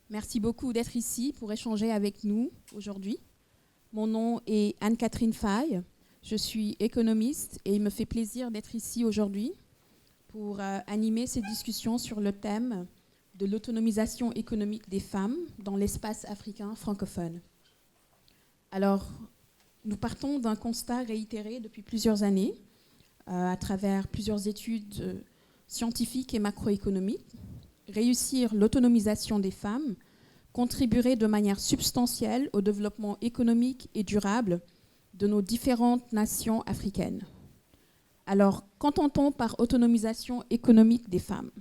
Merci beaucoup d'être ici pour échanger avec nous aujourd'hui. Mon nom est Anne-Catherine Faye. Je suis économiste et il me fait plaisir d'être ici aujourd'hui pour animer ces discussions sur le thème de l'autonomisation économique des femmes dans l'espace africain francophone. Alors, nous partons d'un constat réitéré depuis plusieurs années à travers plusieurs études scientifiques et macroéconomiques. Réussir l'autonomisation des femmes contribuerait de manière substantielle au développement économique et durable de nos différentes nations africaines. Alors, qu'entend-on par autonomisation économique des femmes ?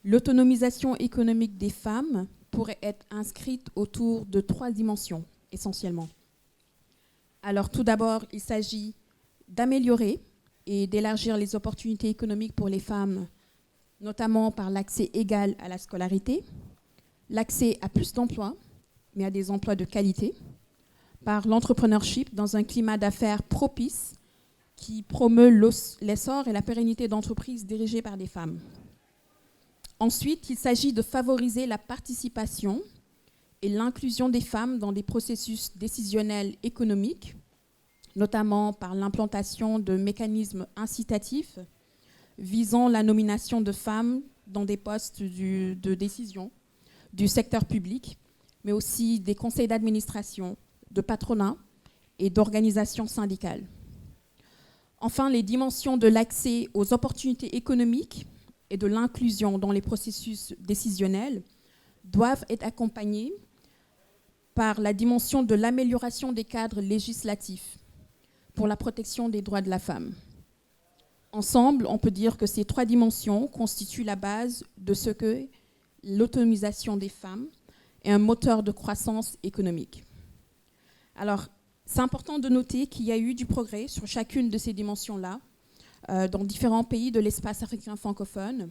L'autonomisation économique des femmes pourrait être inscrite autour de 3 dimensions, essentiellement. Alors, tout d'abord, il s'agit d'améliorer et d'élargir les opportunités économiques pour les femmes, notamment par l'accès égal à la scolarité, l'accès à plus d'emplois, mais à des emplois de qualité, par l'entrepreneurship dans un climat d'affaires propice qui promeut l'essor et la pérennité d'entreprises dirigées par des femmes. Ensuite, il s'agit de favoriser la participation et l'inclusion des femmes dans des processus décisionnels économiques, notamment par l'implantation de mécanismes incitatifs visant la nomination de femmes dans des postes de décision du secteur public, mais aussi des conseils d'administration, de patronat et d'organisations syndicales. Enfin, les dimensions de l'accès aux opportunités économiques et de l'inclusion dans les processus décisionnels doivent être accompagnées par la dimension de l'amélioration des cadres législatifs pour la protection des droits de la femme. Ensemble, on peut dire que ces 3 dimensions constituent la base de ce que l'autonomisation des femmes est un moteur de croissance économique. Alors, c'est important de noter qu'il y a eu du progrès sur chacune de ces dimensions-là dans différents pays de l'espace africain francophone,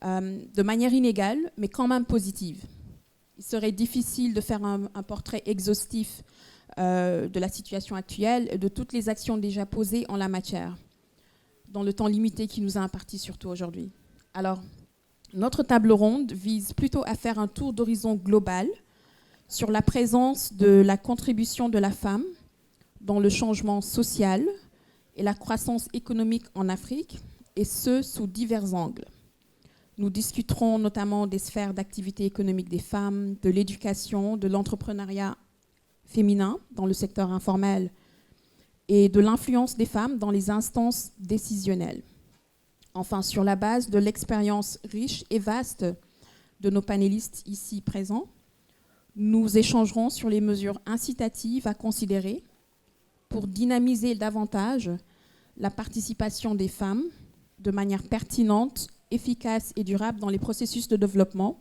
de manière inégale, mais quand même positive. Il serait difficile de faire un portrait exhaustif de la situation actuelle et de toutes les actions déjà posées en la matière, dans le temps limité qui nous a imparti surtout aujourd'hui. Alors, notre table ronde vise plutôt à faire un tour d'horizon global sur la présence de la contribution de la femme dans le changement social et la croissance économique en Afrique, et ce, sous divers angles. Nous discuterons notamment des sphères d'activité économique des femmes, de l'éducation, de l'entrepreneuriat féminin dans le secteur informel et de l'influence des femmes dans les instances décisionnelles. Enfin, sur la base de l'expérience riche et vaste de nos panélistes ici présents, nous échangerons sur les mesures incitatives à considérer pour dynamiser davantage la participation des femmes de manière pertinente, efficace et durable dans les processus de développement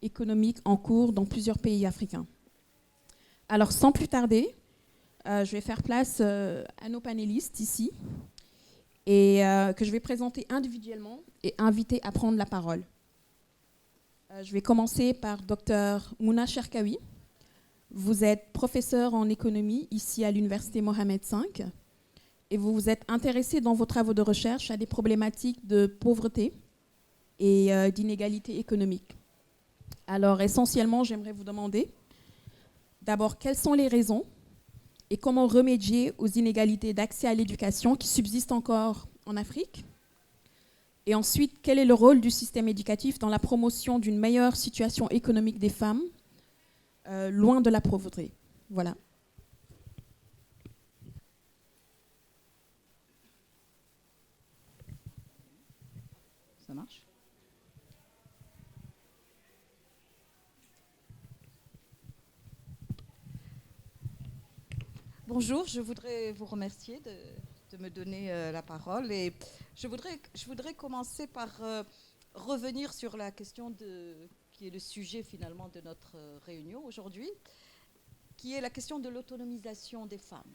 économique en cours dans plusieurs pays africains. Alors, sans plus tarder, je vais faire place à nos panélistes ici et que je vais présenter individuellement et inviter à prendre la parole. Je vais commencer par Dr Mouna Cherkaoui. Vous êtes professeur en économie ici à l'Université Mohamed V et vous vous êtes intéressé dans vos travaux de recherche à des problématiques de pauvreté et d'inégalité économique. Alors, essentiellement, j'aimerais vous demander d'abord quelles sont les raisons et comment remédier aux inégalités d'accès à l'éducation qui subsistent encore en Afrique. Et ensuite, quel est le rôle du système éducatif dans la promotion d'une meilleure situation économique des femmes, loin de la pauvreté. Voilà. Ça marche ? Bonjour, je voudrais vous remercier de me donner la parole et je voudrais commencer par revenir sur la question qui est le sujet finalement de notre réunion aujourd'hui, qui est la question de l'autonomisation des femmes.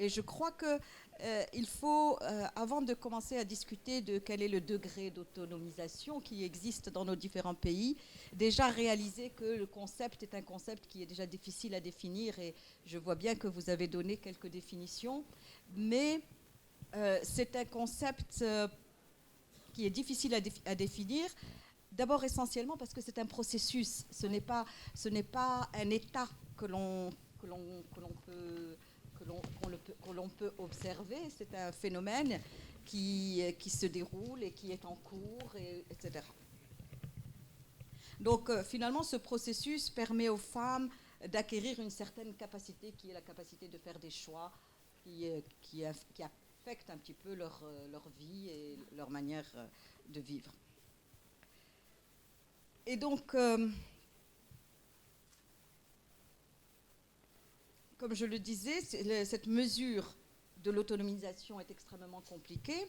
Et je crois qu'il faut, avant de commencer à discuter de quel est le degré d'autonomisation qui existe dans nos différents pays, déjà réaliser que le concept est un concept qui est déjà difficile à définir, et je vois bien que vous avez donné quelques définitions, mais c'est un concept qui est difficile à définir D'abord essentiellement parce que c'est un processus, ce n'est pas un état que l'on peut observer, c'est un phénomène qui se déroule et qui est en cours, etc. Donc finalement, ce processus permet aux femmes d'acquérir une certaine capacité, qui est la capacité de faire des choix qui affectent un petit peu leur vie et leur manière de vivre. Et donc, comme je le disais, cette mesure de l'autonomisation est extrêmement compliquée.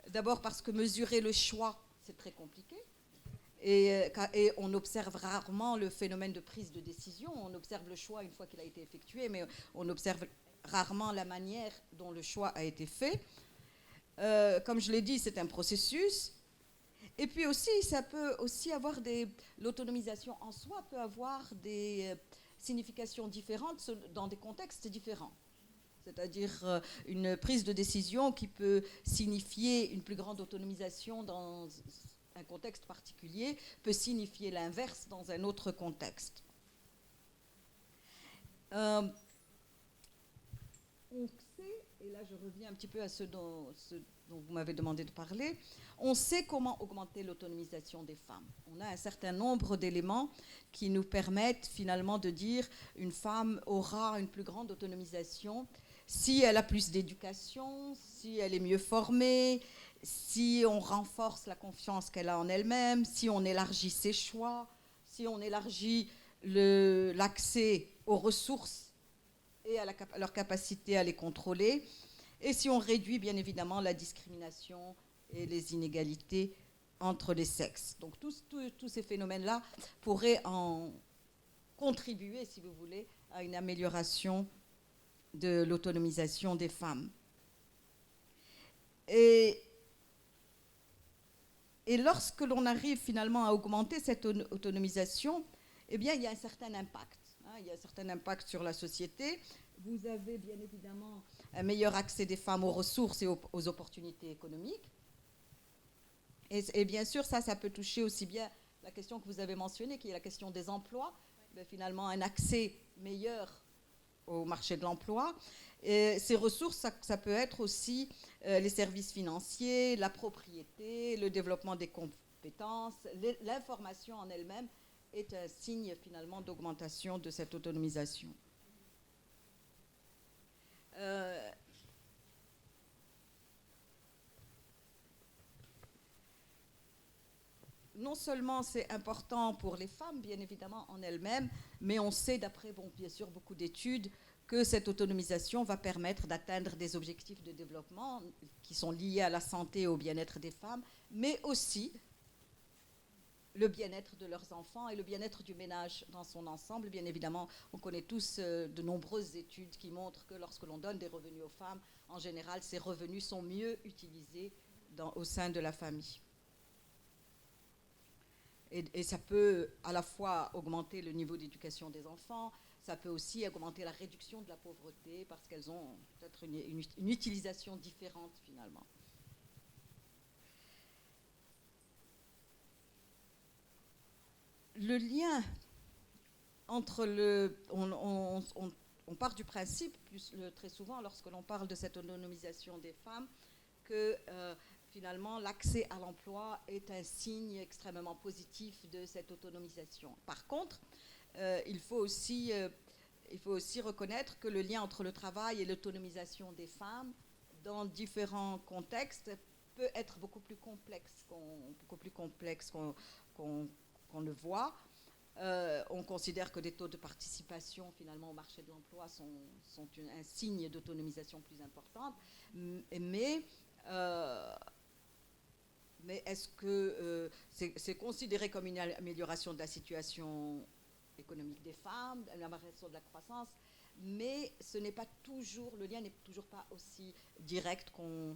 D'abord parce que mesurer le choix, c'est très compliqué. Et on observe rarement le phénomène de prise de décision. On observe le choix une fois qu'il a été effectué, mais on observe rarement la manière dont le choix a été fait. Comme je l'ai dit, c'est un processus. Et puis aussi, ça peut aussi avoir l'autonomisation en soi peut avoir des significations différentes dans des contextes différents. C'est-à-dire une prise de décision qui peut signifier une plus grande autonomisation dans un contexte particulier peut signifier l'inverse dans un autre contexte. On sait, et là je reviens un petit peu à ce dont vous m'avez demandé de parler, on sait comment augmenter l'autonomisation des femmes. On a un certain nombre d'éléments qui nous permettent finalement de dire une femme aura une plus grande autonomisation si elle a plus d'éducation, si elle est mieux formée, si on renforce la confiance qu'elle a en elle-même, si on élargit ses choix, si on élargit l'accès aux ressources et à leur capacité à les contrôler, et si on réduit bien évidemment la discrimination et les inégalités entre les sexes. Donc tous ces phénomènes-là pourraient en contribuer, si vous voulez, à une amélioration de l'autonomisation des femmes. Et lorsque l'on arrive finalement à augmenter cette autonomisation, eh bien, il y a un certain impact. Il y a un certain impact sur la société. Vous avez bien évidemment un meilleur accès des femmes aux ressources et aux opportunités économiques. Et bien sûr, ça peut toucher aussi bien la question que vous avez mentionnée, qui est la question des emplois, mais finalement un accès meilleur au marché de l'emploi. Et ces ressources, ça peut être aussi les services financiers, la propriété, le développement des compétences. L'information en elle-même est un signe finalement d'augmentation de cette autonomisation. Non seulement c'est important pour les femmes, bien évidemment, en elles-mêmes, mais on sait, d'après, bien sûr, beaucoup d'études, que cette autonomisation va permettre d'atteindre des objectifs de développement qui sont liés à la santé et au bien-être des femmes, mais aussi le bien-être de leurs enfants et le bien-être du ménage dans son ensemble. Bien évidemment, on connaît tous de nombreuses études qui montrent que lorsque l'on donne des revenus aux femmes, en général, ces revenus sont mieux utilisés au sein de la famille. Et ça peut à la fois augmenter le niveau d'éducation des enfants, ça peut aussi augmenter la réduction de la pauvreté parce qu'elles ont peut-être une utilisation différente finalement. Le lien entre on part du principe, très souvent lorsque l'on parle de cette autonomisation des femmes, que finalement l'accès à l'emploi est un signe extrêmement positif de cette autonomisation. Par contre, il faut aussi reconnaître que le lien entre le travail et l'autonomisation des femmes dans différents contextes peut être beaucoup plus complexe qu'on le voit. On considère que des taux de participation finalement au marché de l'emploi sont un signe d'autonomisation plus importante, mais est-ce que c'est considéré comme une amélioration de la situation économique des femmes, l'amélioration de la croissance, mais ce n'est pas toujours, le lien n'est toujours pas aussi direct qu'on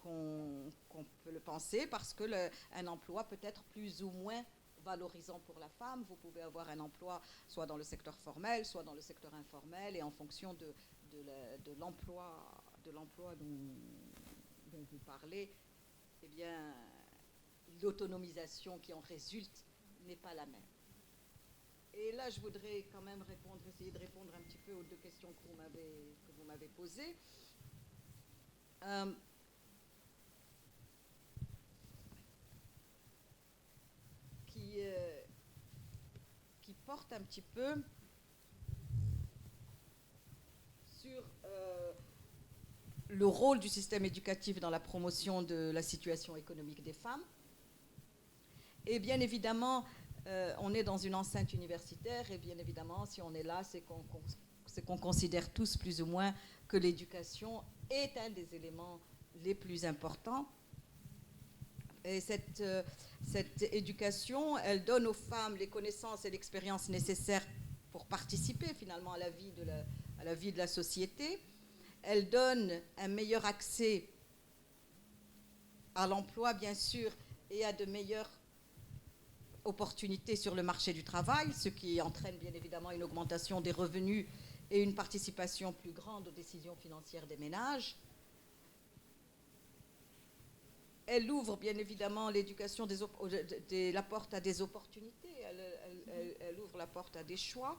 peut le penser, parce que un emploi peut être plus ou moins valorisant pour la femme. Vous pouvez avoir un emploi soit dans le secteur formel, soit dans le secteur informel, et en fonction de l'emploi dont vous parlez, eh bien, l'autonomisation qui en résulte n'est pas la même. Et là, je voudrais quand même essayer de répondre un petit peu aux 2 questions que vous m'avez posées. Qui porte un petit peu sur le rôle du système éducatif dans la promotion de la situation économique des femmes. Et bien évidemment, on est dans une enceinte universitaire, et bien évidemment, si on est là, c'est qu'on considère tous plus ou moins que l'éducation est un des éléments les plus importants. Et cette éducation, elle donne aux femmes les connaissances et l'expérience nécessaires pour participer finalement à la vie de la société. Elle donne un meilleur accès à l'emploi, bien sûr, et à de meilleures opportunités sur le marché du travail, ce qui entraîne bien évidemment une augmentation des revenus et une participation plus grande aux décisions financières des ménages. Elle ouvre bien évidemment l'éducation la porte à des opportunités, elle ouvre la porte à des choix.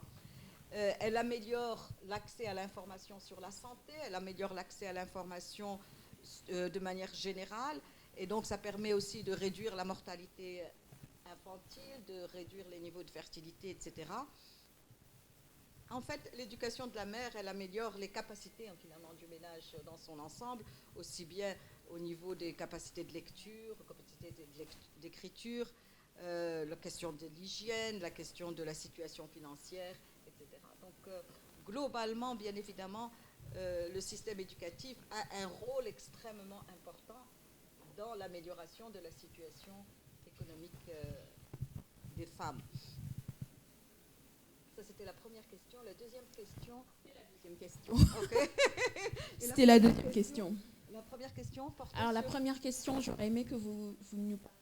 Elle améliore l'accès à l'information sur la santé, elle améliore l'accès à l'information de manière générale, et donc ça permet aussi de réduire la mortalité infantile, de réduire les niveaux de fertilité, etc. En fait, l'éducation de la mère, elle améliore les capacités finalement du ménage dans son ensemble, aussi bien au niveau des capacités de lecture, capacités d'écriture, la question de l'hygiène, la question de la situation financière, etc. Donc, globalement, bien évidemment, le système éducatif a un rôle extrêmement important dans l'amélioration de la situation économique des femmes. Ça, c'était la première question. La deuxième question... Okay. C'était la deuxième question. La première question portait Alors, la première question, j'aurais aimé que vous nous parliez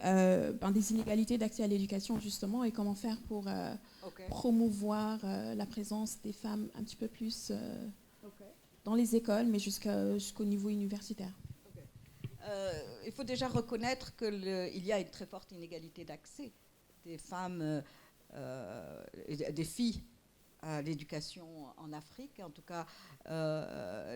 un peu des inégalités d'accès à l'éducation, justement, et comment faire pour promouvoir la présence des femmes un petit peu plus dans les écoles, mais jusqu'au niveau universitaire. Il faut déjà reconnaître qu'il y a une très forte inégalité d'accès des femmes, des filles à l'éducation en Afrique. En tout cas,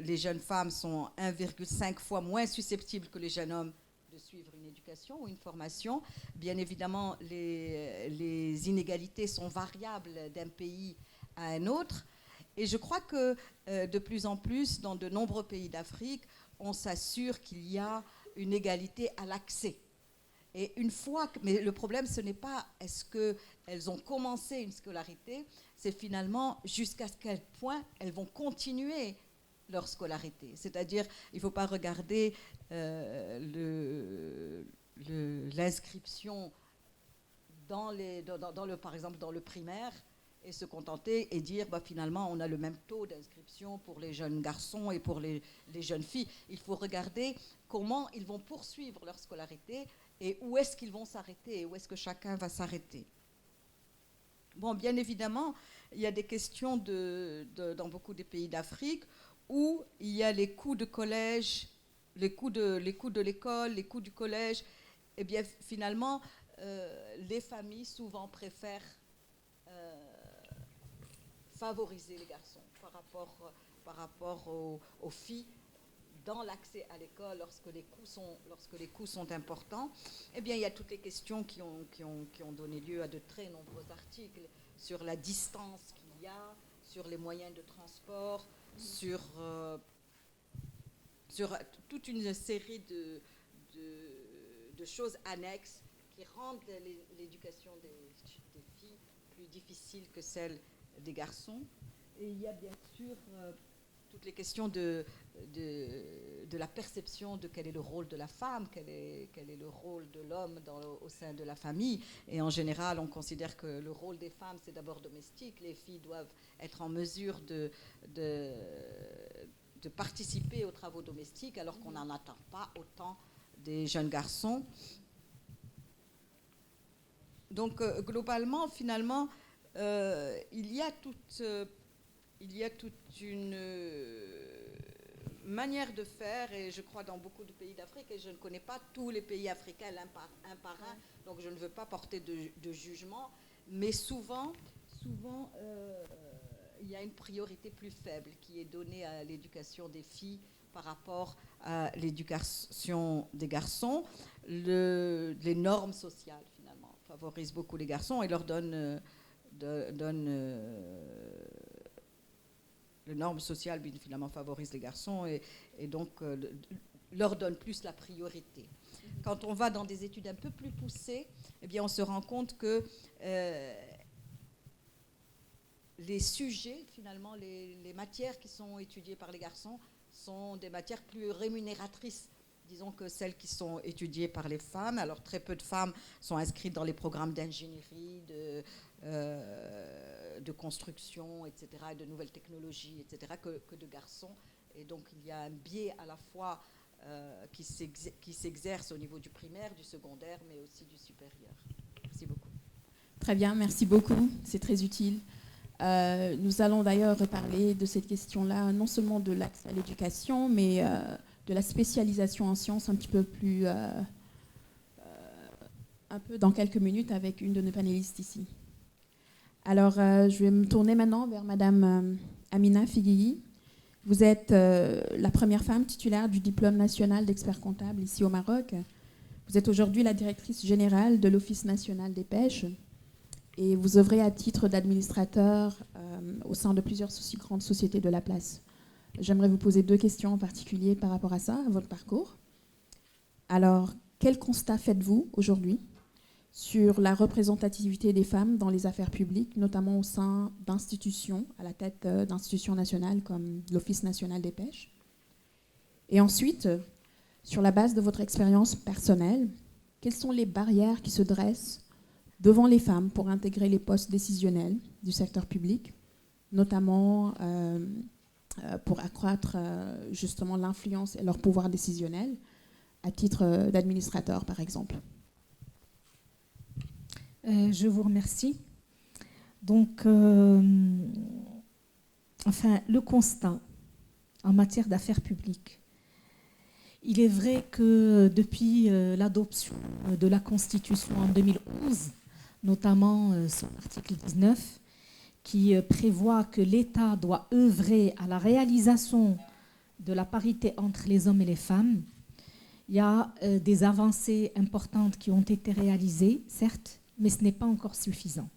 les jeunes femmes sont 1,5 fois moins susceptibles que les jeunes hommes de suivre une éducation ou une formation. Bien évidemment, les inégalités sont variables d'un pays à un autre. Et je crois que de plus en plus, dans de nombreux pays d'Afrique, on s'assure qu'il y a une égalité à l'accès. Et une fois mais le problème, ce n'est pas est-ce qu'elles ont commencé une scolarité, c'est finalement jusqu'à quel point elles vont continuer leur scolarité. C'est-à-dire, il ne faut pas regarder l'inscription par exemple dans le primaire et se contenter et dire finalement on a le même taux d'inscription pour les jeunes garçons et pour les jeunes filles. Il faut regarder comment ils vont poursuivre leur scolarité et où est-ce qu'ils vont s'arrêter, où est-ce que chacun va s'arrêter. Bon, bien évidemment, il y a des questions dans beaucoup des pays d'Afrique où il y a les coûts de collège, les coûts de l'école, les coûts du collège. Eh bien, finalement, les familles souvent préfèrent favoriser les garçons par rapport aux filles dans l'accès à l'école lorsque les coûts sont importants. Eh bien, il y a toutes les questions qui ont donné lieu à de très nombreux articles sur la distance qu'il y a, sur les moyens de transport, sur toute une série de choses annexes qui rendent l'éducation des filles plus difficile que celle des garçons. Et il y a bien sûr toutes les questions de la perception de quel est le rôle de la femme, quel est le rôle de l'homme au sein de la famille. Et en général, on considère que le rôle des femmes, c'est d'abord domestique. Les filles doivent être en mesure de participer aux travaux domestiques, alors qu'on n'en attend pas autant des jeunes garçons. Donc, globalement, finalement, il y a toute une manière de faire, et je crois dans beaucoup de pays d'Afrique, et je ne connais pas tous les pays africains un par un, donc je ne veux pas porter de jugement, mais souvent il y a une priorité plus faible qui est donnée à l'éducation des filles par rapport à l'éducation des garçons. Les normes sociales, finalement, favorisent beaucoup les garçons et leur donnent... les normes sociales, finalement, favorisent les garçons et donc leur donnent plus la priorité. Quand on va dans des études un peu plus poussées, eh bien, on se rend compte que les sujets, finalement, les matières qui sont étudiées par les garçons sont des matières plus rémunératrices, disons, que celles qui sont étudiées par les femmes. Alors, très peu de femmes sont inscrites dans les programmes d'ingénierie, de construction, etc., et de nouvelles technologies, etc., que de garçons. Et donc, il y a un biais à la fois qui s'exerce au niveau du primaire, du secondaire, mais aussi du supérieur. Merci beaucoup. Très bien, merci beaucoup. C'est très utile. Nous allons d'ailleurs reparler de cette question-là, non seulement de l'accès à l'éducation, mais de la spécialisation en sciences un petit peu plus, un peu dans quelques minutes avec une de nos panélistes ici. Alors, je vais me tourner maintenant vers Madame Amina Figuihi. Vous êtes la première femme titulaire du diplôme national d'expert comptable ici au Maroc. Vous êtes aujourd'hui la directrice générale de l'Office national des pêches. Et vous œuvrez à titre d'administrateur au sein de plusieurs grandes sociétés de la place. J'aimerais vous poser 2 questions en particulier par rapport à ça, à votre parcours. Alors, quel constat faites-vous aujourd'hui sur la représentativité des femmes dans les affaires publiques, notamment au sein d'institutions, à la tête d'institutions nationales comme l'Office national des pêches? Et ensuite, sur la base de votre expérience personnelle, quelles sont les barrières qui se dressent devant les femmes pour intégrer les postes décisionnels du secteur public, notamment pour accroître justement l'influence et leur pouvoir décisionnel à titre d'administrateur, par exemple? Je vous remercie. Donc, le constat en matière d'affaires publiques. Il est vrai que depuis l'adoption de la Constitution en 2011, notamment son article 19, qui prévoit que l'État doit œuvrer à la réalisation de la parité entre les hommes et les femmes. Il y a des avancées importantes qui ont été réalisées, certes, mais ce n'est pas encore suffisant.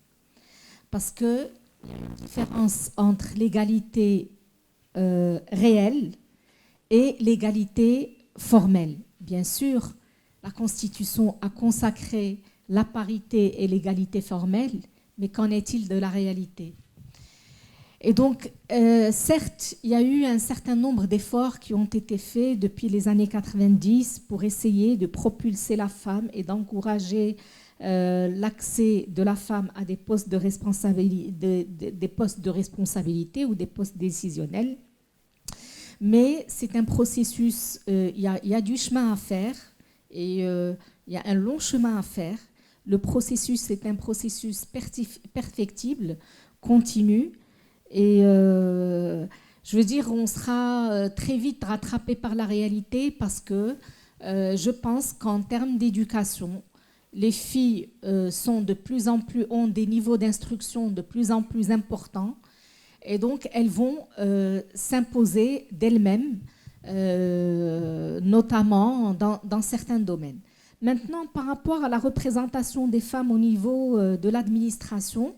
Parce qu'il y a une différence entre l'égalité réelle et l'égalité formelle. Bien sûr, la Constitution a consacré la parité et l'égalité formelle, mais qu'en est-il de la réalité? Et donc, certes, il y a eu un certain nombre d'efforts qui ont été faits depuis les années 90 pour essayer de propulser la femme et d'encourager l'accès de la femme à des postes de responsabilité ou des postes décisionnels. Mais c'est un processus, il y a du chemin à faire et il y a un long chemin à faire. Le processus est un processus perfectible, continu. Et je veux dire, on sera très vite rattrapé par la réalité parce que je pense qu'en termes d'éducation, les filles ont des niveaux d'instruction de plus en plus importants et donc elles vont s'imposer d'elles-mêmes, notamment dans certains domaines. Maintenant, par rapport à la représentation des femmes au niveau de l'administration,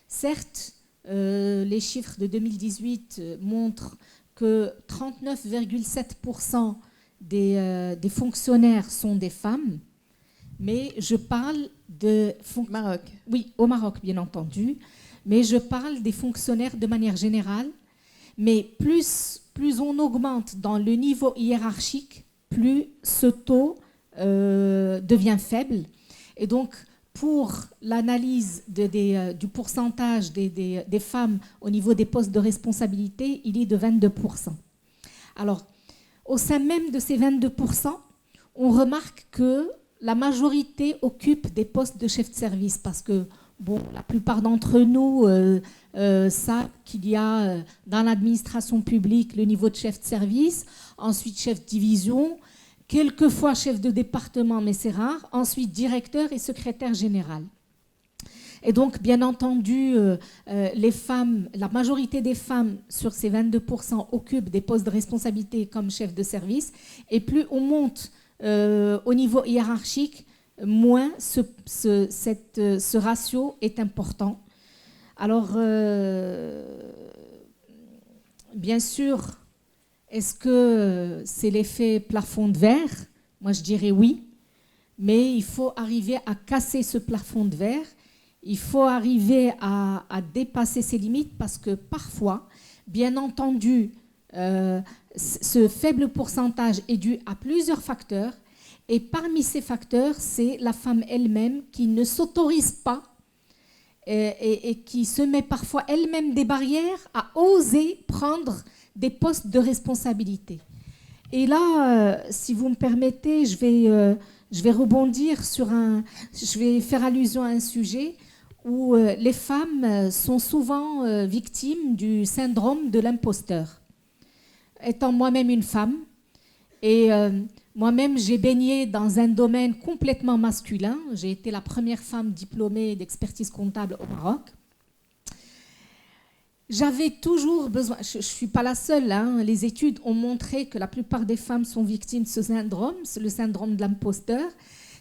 certes, les chiffres de 2018 montrent que 39,7% des fonctionnaires sont des femmes, mais je parle de... Maroc. Oui, au Maroc, bien entendu, mais je parle des fonctionnaires de manière générale, mais plus on augmente dans le niveau hiérarchique, plus ce taux devient faible. Et donc, pour l'analyse du pourcentage des femmes au niveau des postes de responsabilité, il est de 22%. Alors, au sein même de ces 22%, on remarque que la majorité occupe des postes de chef de service parce que Bon, la plupart d'entre nous savent qu'il y a dans l'administration publique le niveau de chef de service, ensuite chef de division, quelquefois chef de département, mais c'est rare, ensuite directeur et secrétaire général. Et donc, bien entendu, les femmes, la majorité des femmes sur ces 22% occupent des postes de responsabilité comme chef de service. Et plus on monte au niveau hiérarchique, moins ce ratio est important. Alors, bien sûr, est-ce que c'est l'effet plafond de verre? Moi, je dirais oui. Mais il faut arriver à casser ce plafond de verre. Il faut arriver à dépasser ses limites parce que parfois, bien entendu, ce faible pourcentage est dû à plusieurs facteurs. Et parmi ces facteurs, c'est la femme elle-même qui ne s'autorise pas et qui se met parfois elle-même des barrières à oser prendre des postes de responsabilité. Et là, si vous me permettez, je vais rebondir sur je vais faire allusion à un sujet où les femmes sont souvent victimes du syndrome de l'imposteur. Étant moi-même une femme, et moi-même j'ai baigné dans un domaine complètement masculin, j'ai été la première femme diplômée d'expertise comptable au Maroc. J'avais toujours besoin, je ne suis pas la seule, hein, les études ont montré que la plupart des femmes sont victimes de ce syndrome, le syndrome de l'imposteur,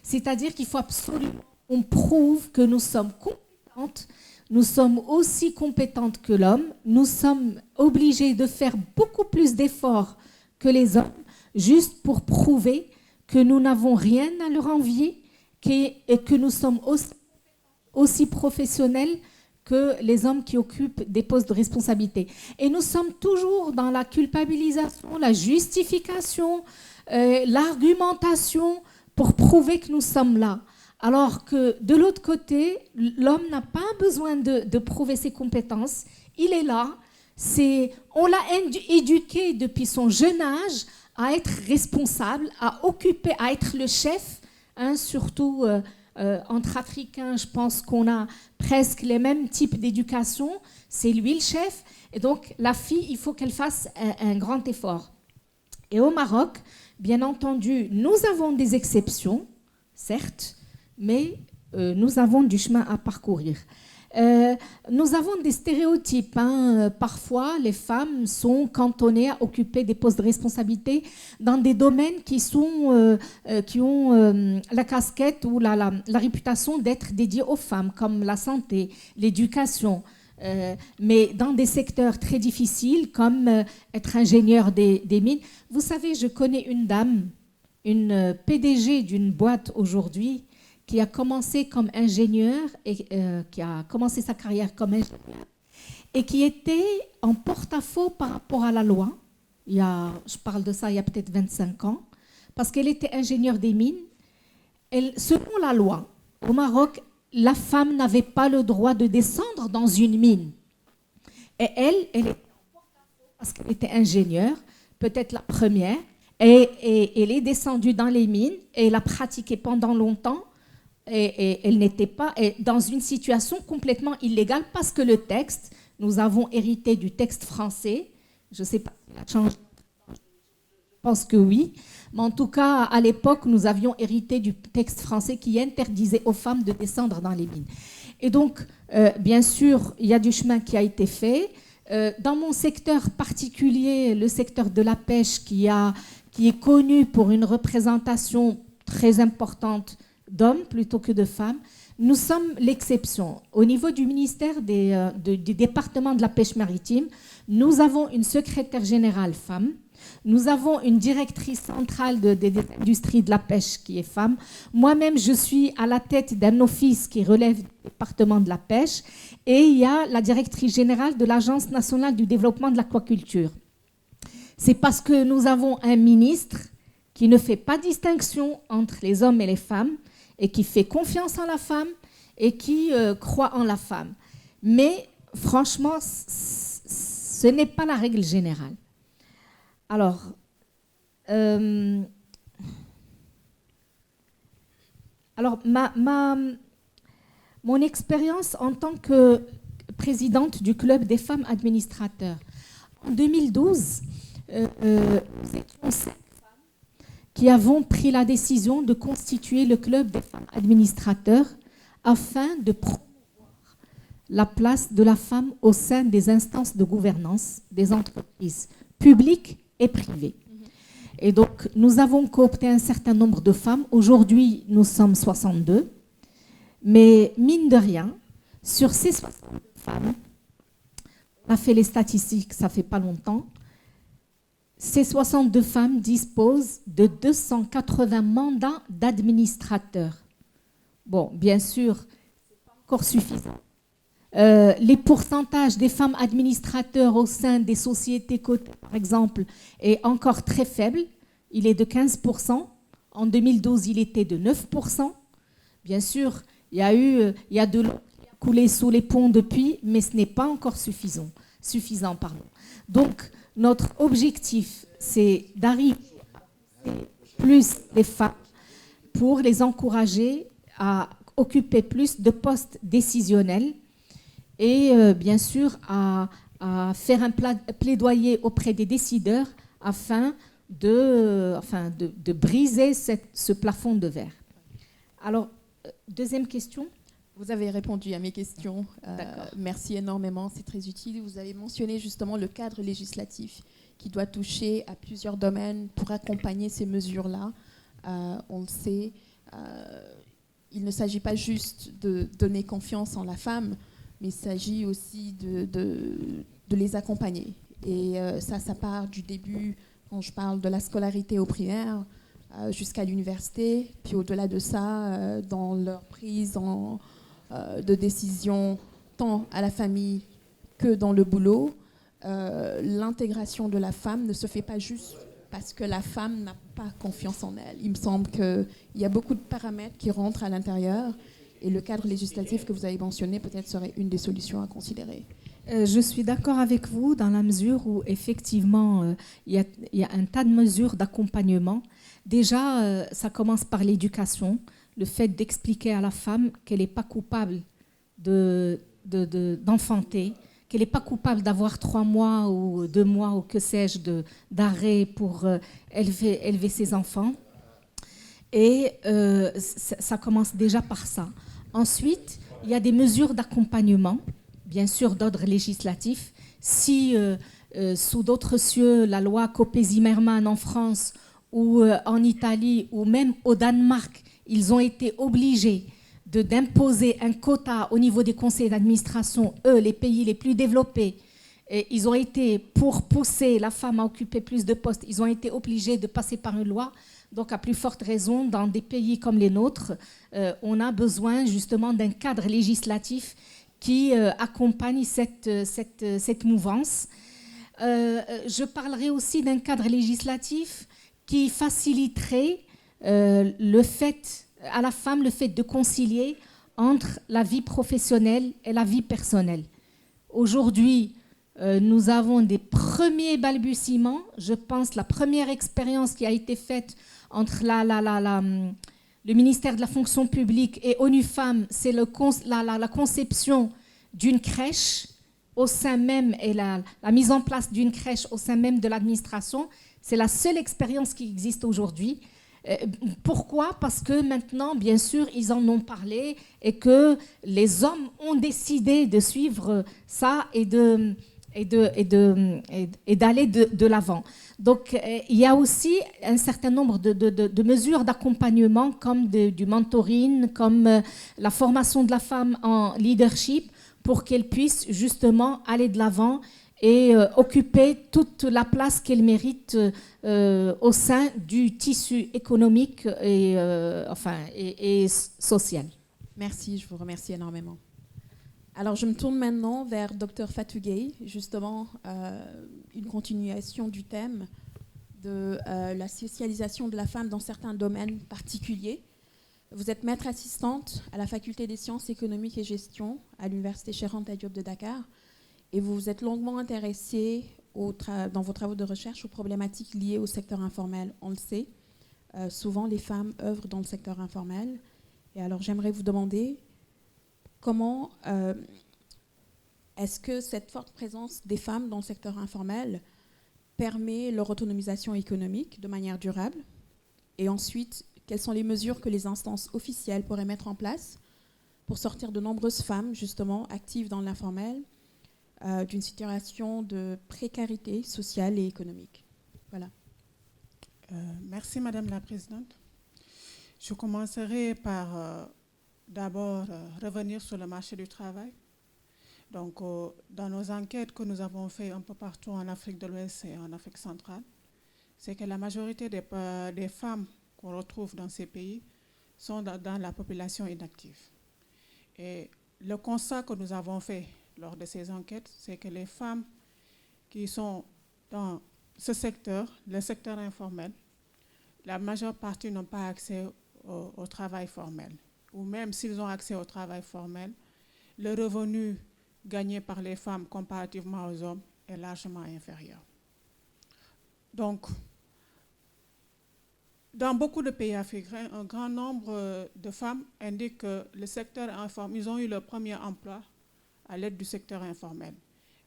c'est-à-dire qu'il faut absolument qu'on prouve que nous sommes compétentes, nous sommes aussi compétentes que l'homme, nous sommes obligés de faire beaucoup plus d'efforts que les hommes, juste pour prouver que nous n'avons rien à leur envier et que nous sommes aussi professionnels que les hommes qui occupent des postes de responsabilité. Et nous sommes toujours dans la culpabilisation, la justification, l'argumentation pour prouver que nous sommes là. Alors que de l'autre côté, l'homme n'a pas besoin de prouver ses compétences. Il est là. On l'a éduqué depuis son jeune âge à être responsable, à occuper, à être le chef, hein, surtout entre Africains, je pense qu'on a presque les mêmes types d'éducation. C'est lui le chef. Et donc, la fille, il faut qu'elle fasse un grand effort. Et au Maroc, bien entendu, nous avons des exceptions, certes, mais nous avons du chemin à parcourir. Nous avons des stéréotypes. Hein. Parfois, les femmes sont cantonnées à occuper des postes de responsabilité dans des domaines qui ont la casquette ou la réputation d'être dédiés aux femmes, comme la santé, l'éducation. Mais dans des secteurs très difficiles, comme être ingénieur des mines. Vous savez, je connais une dame, une PDG d'une boîte aujourd'hui, qui a commencé comme ingénieur et qui a commencé sa carrière comme ingénieur et qui était en porte-à-faux par rapport à la loi. Je parle de ça il y a peut-être 25 ans, parce qu'elle était ingénieure des mines. Selon la loi, au Maroc, la femme n'avait pas le droit de descendre dans une mine. Et elle était en porte-à-faux parce qu'elle était ingénieure, peut-être la première, et elle est descendue dans les mines et elle a pratiqué pendant longtemps. Et elle n'était pas dans une situation complètement illégale parce que le texte, nous avons hérité du texte français. Je ne sais pas s'il a changé. Je pense que oui. Mais en tout cas, à l'époque, nous avions hérité du texte français qui interdisait aux femmes de descendre dans les mines. Et donc, bien sûr, il y a du chemin qui a été fait. Dans mon secteur particulier, le secteur de la pêche, qui est connu pour une représentation très importante d'hommes plutôt que de femmes, nous sommes l'exception. Au niveau du ministère du département de la pêche maritime, nous avons une secrétaire générale femme, nous avons une directrice centrale des industries de la pêche qui est femme. Moi-même, je suis à la tête d'un office qui relève du département de la pêche et il y a la directrice générale de l'Agence nationale du développement de l'aquaculture. C'est parce que nous avons un ministre qui ne fait pas distinction entre les hommes et les femmes et qui fait confiance en la femme et qui croit en la femme. Mais franchement, ce n'est pas la règle générale. Alors, Mon expérience en tant que présidente du club des femmes administrateurs. En 2012, nous étions 5 femmes qui avons pris la décision de constituer le club des femmes administrateurs afin de promouvoir la place de la femme au sein des instances de gouvernance des entreprises publiques et privées. Et donc, nous avons coopté un certain nombre de femmes. Aujourd'hui, nous sommes 62. Mais mine de rien, sur ces 62 femmes, on a fait les statistiques, ça fait pas longtemps, ces 62 femmes disposent de 280 mandats d'administrateurs. Bon, bien sûr, ce n'est pas encore suffisant. Les pourcentages des femmes administrateurs au sein des sociétés cotées, par exemple, est encore très faible. Il est de 15%. En 2012, il était de 9%. Bien sûr, il y a de l'eau qui a coulé sous les ponts depuis, mais ce n'est pas encore suffisant. Donc, notre objectif, c'est d'arriver à plus les femmes pour les encourager à occuper plus de postes décisionnels et bien sûr à faire un plaidoyer auprès des décideurs afin de briser ce plafond de verre. Alors, deuxième question. Vous avez répondu à mes questions. Merci énormément, c'est très utile. Vous avez mentionné justement le cadre législatif qui doit toucher à plusieurs domaines pour accompagner ces mesures-là. On le sait, il ne s'agit pas juste de donner confiance en la femme, mais il s'agit aussi de les accompagner. Et ça part du début, quand je parle de la scolarité au primaire, jusqu'à l'université, puis au-delà de ça, dans leur prise de décision, tant à la famille que dans le boulot. L'intégration de la femme ne se fait pas juste parce que la femme n'a pas confiance en elle. Il me semble qu'il y a beaucoup de paramètres qui rentrent à l'intérieur et le cadre législatif que vous avez mentionné peut-être serait une des solutions à considérer. Je suis d'accord avec vous dans la mesure où effectivement il y a un tas de mesures d'accompagnement. Déjà, ça commence par l'éducation, le fait d'expliquer à la femme qu'elle n'est pas coupable d'enfanter, qu'elle n'est pas coupable d'avoir 3 mois ou 2 mois ou que sais-je d'arrêt pour élever ses enfants. Et ça commence déjà par ça. Ensuite, il y a des mesures d'accompagnement, bien sûr d'ordre législatif. Si sous d'autres cieux, la loi Copé-Zimmermann en France ou en Italie ou même au Danemark, ils ont été obligés d'imposer un quota au niveau des conseils d'administration, eux, les pays les plus développés, et ils ont été, pour pousser la femme à occuper plus de postes, ils ont été obligés de passer par une loi. Donc, à plus forte raison, dans des pays comme les nôtres, on a besoin justement d'un cadre législatif qui accompagne cette mouvance. Je parlerai aussi d'un cadre législatif qui faciliterait à la femme le fait de concilier entre la vie professionnelle et la vie personnelle. Aujourd'hui, nous avons des premiers balbutiements. Je pense la première expérience qui a été faite entre le ministère de la fonction publique et ONU Femmes, c'est la conception d'une crèche au sein même et la mise en place d'une crèche au sein même de l'administration. C'est la seule expérience qui existe aujourd'hui. Pourquoi ? Parce que maintenant, bien sûr, ils en ont parlé et que les hommes ont décidé de suivre ça et d'aller de l'avant. Donc, il y a aussi un certain nombre de mesures d'accompagnement comme du mentoring, comme la formation de la femme en leadership pour qu'elle puisse justement aller de l'avant et occuper toute la place qu'elle mérite au sein du tissu économique et social. Merci, je vous remercie énormément. Alors, je me tourne maintenant vers Dr Fatou Gueye, justement une continuation du thème de la socialisation de la femme dans certains domaines particuliers. Vous êtes maître assistante à la faculté des sciences économiques et gestion à l'université Cheikh Anta Diop de Dakar et vous vous êtes longuement intéressée dans vos travaux de recherche aux problématiques liées au secteur informel. On le sait, souvent les femmes œuvrent dans le secteur informel. Et alors, j'aimerais vous demander comment est-ce que cette forte présence des femmes dans le secteur informel permet leur autonomisation économique de manière durable? Et ensuite, quelles sont les mesures que les instances officielles pourraient mettre en place pour sortir de nombreuses femmes, justement, actives dans l'informel, d'une situation de précarité sociale et économique? Voilà. Merci, Madame la Présidente. Je commencerai par d'abord revenir sur le marché du travail. Donc, dans nos enquêtes que nous avons faites un peu partout en Afrique de l'Ouest et en Afrique centrale, c'est que la majorité des femmes qu'on retrouve dans ces pays sont dans la population inactive. Et le constat que nous avons fait lors de ces enquêtes, c'est que les femmes qui sont dans ce secteur, le secteur informel, la majeure partie n'ont pas accès au travail formel. Ou même s'ils ont accès au travail formel, le revenu gagné par les femmes comparativement aux hommes est largement inférieur. Donc, dans beaucoup de pays africains, un grand nombre de femmes indiquent que le secteur informel, ils ont eu leur premier emploi à l'aide du secteur informel.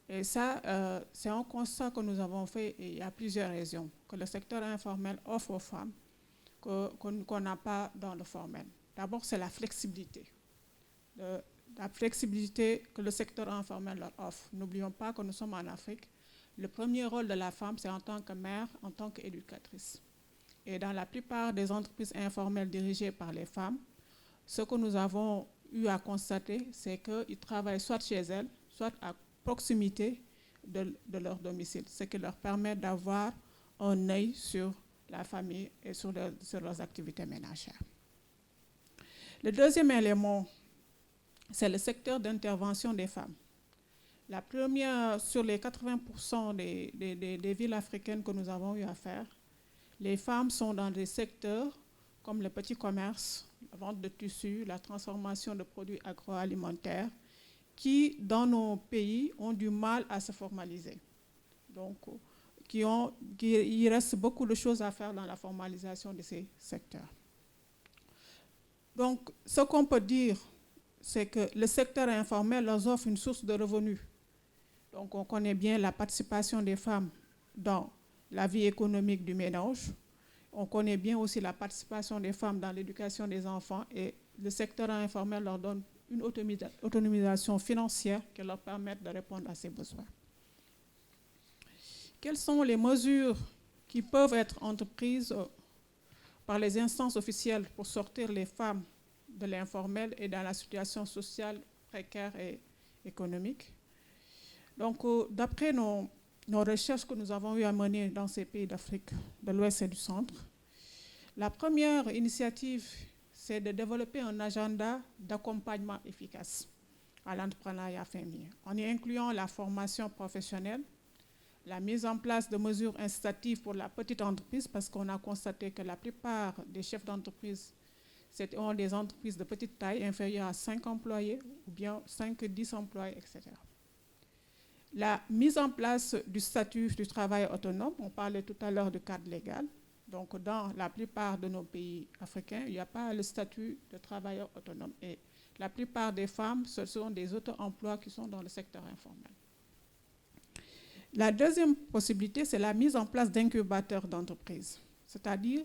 Et ça, c'est un constat que nous avons fait, et il y a plusieurs raisons, que le secteur informel offre aux femmes qu'on n'a pas dans le formel. D'abord, c'est la flexibilité. La flexibilité que le secteur informel leur offre. N'oublions pas que nous sommes en Afrique. Le premier rôle de la femme, c'est en tant que mère, en tant qu'éducatrice. Et dans la plupart des entreprises informelles dirigées par les femmes, ce que nous avons eu à constater, c'est qu'ils travaillent soit chez elles, soit à proximité de leur domicile, ce qui leur permet d'avoir un œil sur la famille et sur leurs activités ménagères. Le deuxième élément, c'est le secteur d'intervention des femmes. La première, sur les 80% des villes africaines que nous avons eu à faire, les femmes sont dans des secteurs comme le petit commerce, la vente de tissus, la transformation de produits agroalimentaires, qui, dans nos pays, ont du mal à se formaliser. Donc, il reste beaucoup de choses à faire dans la formalisation de ces secteurs. Donc, ce qu'on peut dire, c'est que le secteur informel leur offre une source de revenus. Donc, on connaît bien la participation des femmes dans la vie économique du ménage. On connaît bien aussi la participation des femmes dans l'éducation des enfants, et le secteur informel leur donne une autonomisation financière qui leur permet de répondre à ces besoins. Quelles sont les mesures qui peuvent être entreprises par les instances officielles pour sortir les femmes de l'informel et dans la situation sociale précaire et économique? Donc, d'après nos recherches que nous avons eu à mener dans ces pays d'Afrique de l'Ouest et du Centre, la première initiative, c'est de développer un agenda d'accompagnement efficace à l'entrepreneuriat féminin, en y incluant la formation professionnelle, la mise en place de mesures incitatives pour la petite entreprise, parce qu'on a constaté que la plupart des chefs d'entreprise ont des entreprises de petite taille, inférieures à 5 employés, ou bien 5-10 employés, etc. La mise en place du statut du travail autonome, on parlait tout à l'heure du cadre légal. Donc, dans la plupart de nos pays africains, il n'y a pas le statut de travailleur autonome. Et la plupart des femmes, ce sont des auto-emplois qui sont dans le secteur informel. La deuxième possibilité, c'est la mise en place d'incubateurs d'entreprises. C'est-à-dire,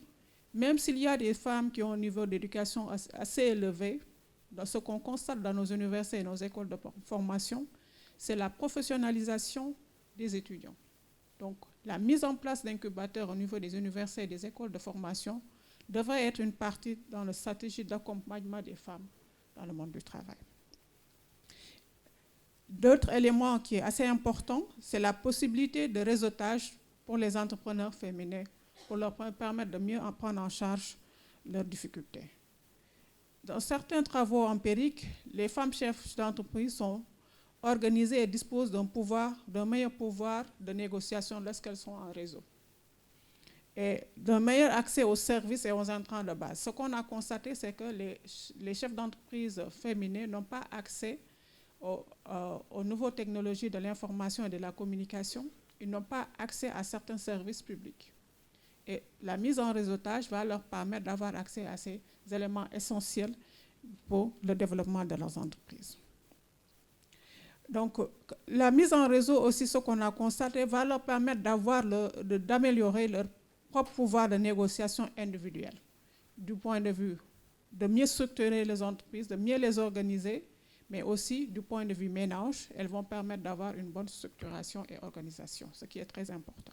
même s'il y a des femmes qui ont un niveau d'éducation assez élevé, dans ce qu'on constate dans nos universités et nos écoles de formation, c'est la professionnalisation des étudiants. Donc, la mise en place d'incubateurs au niveau des universités et des écoles de formation devrait être une partie dans la stratégie d'accompagnement des femmes dans le monde du travail. D'autres éléments qui est assez important, c'est la possibilité de réseautage pour les entrepreneurs féminins, pour leur permettre de mieux prendre en charge leurs difficultés. Dans certains travaux empiriques, les femmes chefs d'entreprise sont organisées et disposent d'un meilleur pouvoir de négociation lorsqu'elles sont en réseau, et d'un meilleur accès aux services et aux intrants de base. Ce qu'on a constaté, c'est que les chefs d'entreprise féminins n'ont pas accès aux nouvelles technologies de l'information et de la communication. Ils n'ont pas accès à certains services publics. Et la mise en réseautage va leur permettre d'avoir accès à ces éléments essentiels pour le développement de leurs entreprises. Donc, la mise en réseau aussi, ce qu'on a constaté, va leur permettre d'améliorer leur propre pouvoir de négociation individuelle, du point de vue de mieux structurer les entreprises, de mieux les organiser, mais aussi du point de vue ménage, elles vont permettre d'avoir une bonne structuration et organisation, ce qui est très important.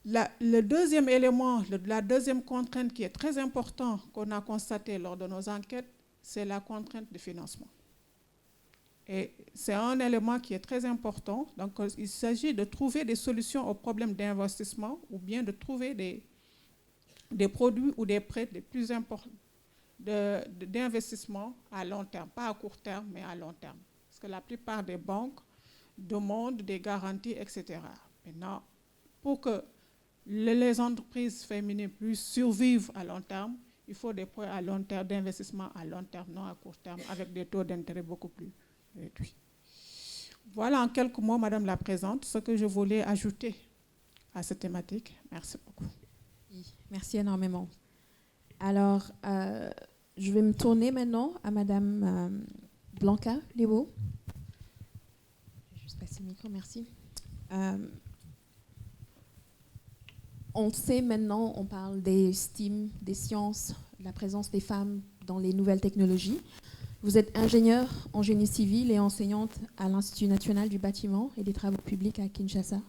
Le deuxième élément, la deuxième contrainte qui est très importante qu'on a constatée lors de nos enquêtes, c'est la contrainte de financement. Et c'est un élément qui est très important. Donc, il s'agit de trouver des solutions aux problèmes d'investissement ou bien de trouver des produits ou des prêts les plus importants d'investissement à long terme, pas à court terme, mais à long terme. Parce que la plupart des banques demandent des garanties, etc. Maintenant, pour que les entreprises féminines puissent survivre à long terme, il faut des prêts à long terme, d'investissement à long terme, non à court terme, avec des taux d'intérêt beaucoup plus réduits. Voilà en quelques mots, Madame la Présidente, ce que je voulais ajouter à cette thématique. Merci beaucoup. Merci énormément. Alors, je vais me tourner maintenant à Madame Blanca Léo. Je vais juste passer le micro, merci. On sait maintenant, on parle des STEAM, des sciences, de la présence des femmes dans les nouvelles technologies. Vous êtes ingénieure en génie civil et enseignante à l'Institut national du bâtiment et des travaux publics à Kinshasa.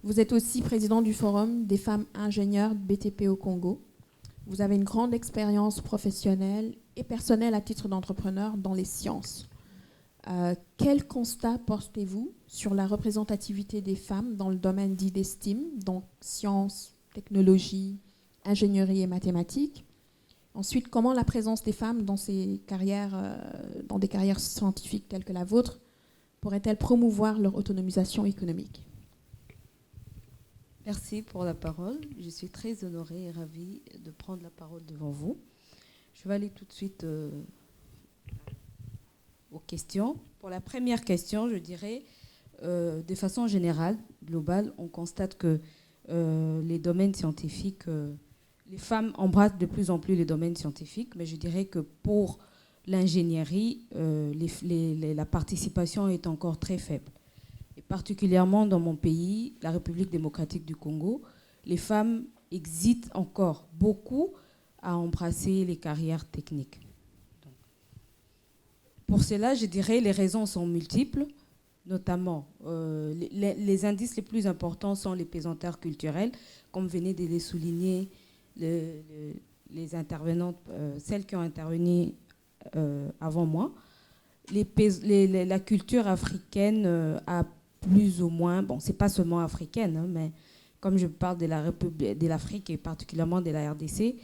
Vous êtes aussi présidente du Forum des femmes ingénieures BTP au Congo. Vous avez une grande expérience professionnelle et personnelle à titre d'entrepreneur dans les sciences. Quel constat portez-vous sur la représentativité des femmes dans le domaine dit des STEAM, donc sciences, technologies, ingénierie et mathématiques? Ensuite, comment la présence des femmes dans ces carrières, dans des carrières scientifiques telles que la vôtre, pourrait-elle promouvoir leur autonomisation économique? Merci pour la parole. Je suis très honorée et ravie de prendre la parole devant vous. Je vais aller tout de suite aux questions. Pour la première question, je dirais, de façon générale, globale, on constate que les domaines scientifiques, les femmes embrassent de plus en plus les domaines scientifiques, mais je dirais que pour l'ingénierie, la participation est encore très faible. Et particulièrement dans mon pays, la République démocratique du Congo, les femmes hésitent encore beaucoup à embrasser les carrières techniques. Donc, pour cela, je dirais les raisons sont multiples, notamment les indices les plus importants sont les pesanteurs culturelles, comme venaient de les souligner les intervenantes, celles qui ont intervenu avant moi. La culture africaine a plus ou moins, bon, c'est pas seulement africaine, hein, mais comme je parle de l'Afrique et particulièrement de la RDC,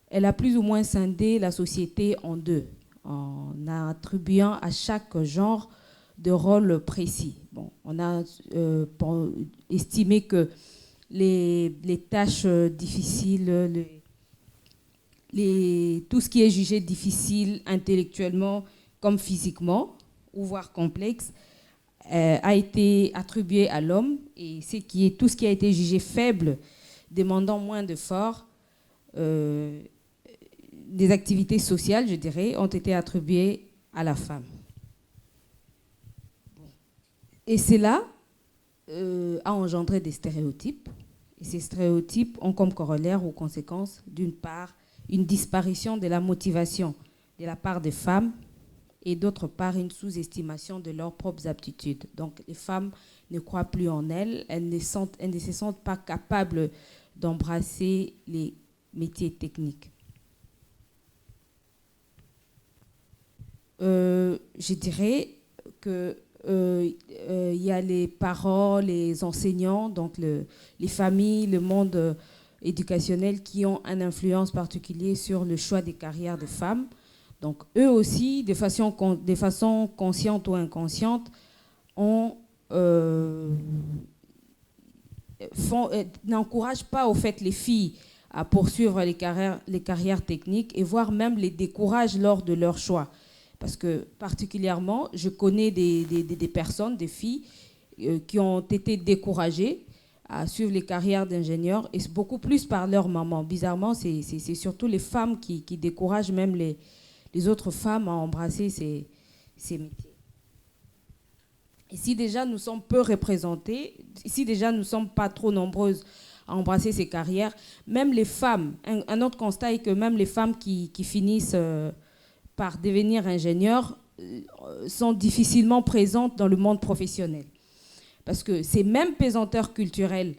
elle a plus ou moins scindé la société en deux, en attribuant à chaque genre de rôle précis. Bon, on a estimé que les tâches difficiles, tout ce qui est jugé difficile intellectuellement comme physiquement, ou voire complexe, a été attribué à l'homme, et tout ce qui a été jugé faible, demandant moins d'efforts, des activités sociales, je dirais, ont été attribuées à la femme. Et cela a engendré des stéréotypes, et ces stéréotypes ont comme corollaire ou conséquence, d'une part, une disparition de la motivation de la part des femmes, et d'autre part, une sous-estimation de leurs propres aptitudes. Donc, les femmes ne croient plus en elles, elles ne se sentent pas capables d'embrasser les métiers techniques. Je dirais qu'il y a les parents, les enseignants, donc les familles, le monde éducationnel qui ont une influence particulière sur le choix des carrières des femmes. Donc, eux aussi, de façon consciente ou inconsciente, n'encouragent pas au fait les filles à poursuivre les carrières techniques et voire même les découragent lors de leur choix. Parce que particulièrement, je connais des personnes, des filles, qui ont été découragées à suivre les carrières d'ingénieurs, et c'est beaucoup plus par leur maman. Bizarrement, c'est surtout les femmes qui découragent même les autres femmes à embrasser ces métiers. Ici déjà nous sommes peu représentés, ici déjà nous ne sommes pas trop nombreuses à embrasser ces carrières. Même les femmes, un autre constat est que même les femmes qui finissent par devenir ingénieurs sont difficilement présentes dans le monde professionnel. Parce que ces mêmes pesanteurs culturelles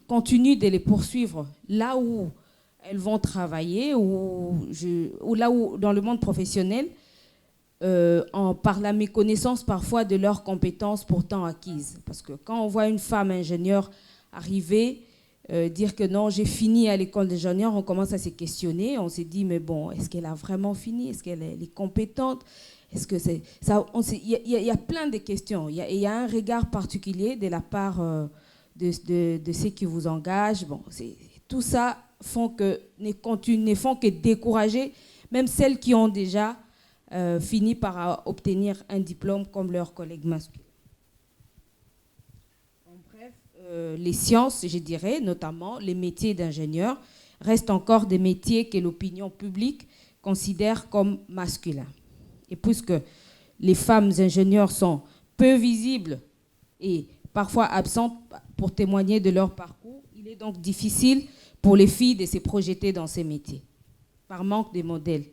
continuent de les poursuivre là où elles vont travailler ou là où dans le monde professionnel, par la méconnaissance parfois de leurs compétences pourtant acquises. Parce que quand on voit une femme ingénieure arriver, dire que non, j'ai fini à l'école d'ingénieur, on commence à se questionner. On s'est dit, mais bon, est-ce qu'elle a vraiment fini? Est-ce qu'elle est compétente? Est-ce que c'est ça? Il y a plein de questions. Il y a un regard particulier de la part de ceux qui vous engagent. Bon, tout ça ne font que décourager même celles qui ont déjà fini par obtenir un diplôme comme leurs collègues masculins. En bref, les sciences, je dirais, notamment les métiers d'ingénieur, restent encore des métiers que l'opinion publique considère comme masculins. Et puisque les femmes ingénieurs sont peu visibles et parfois absentes pour témoigner de leur parcours, il est donc difficile pour les filles de se projeter dans ces métiers, par manque de modèles.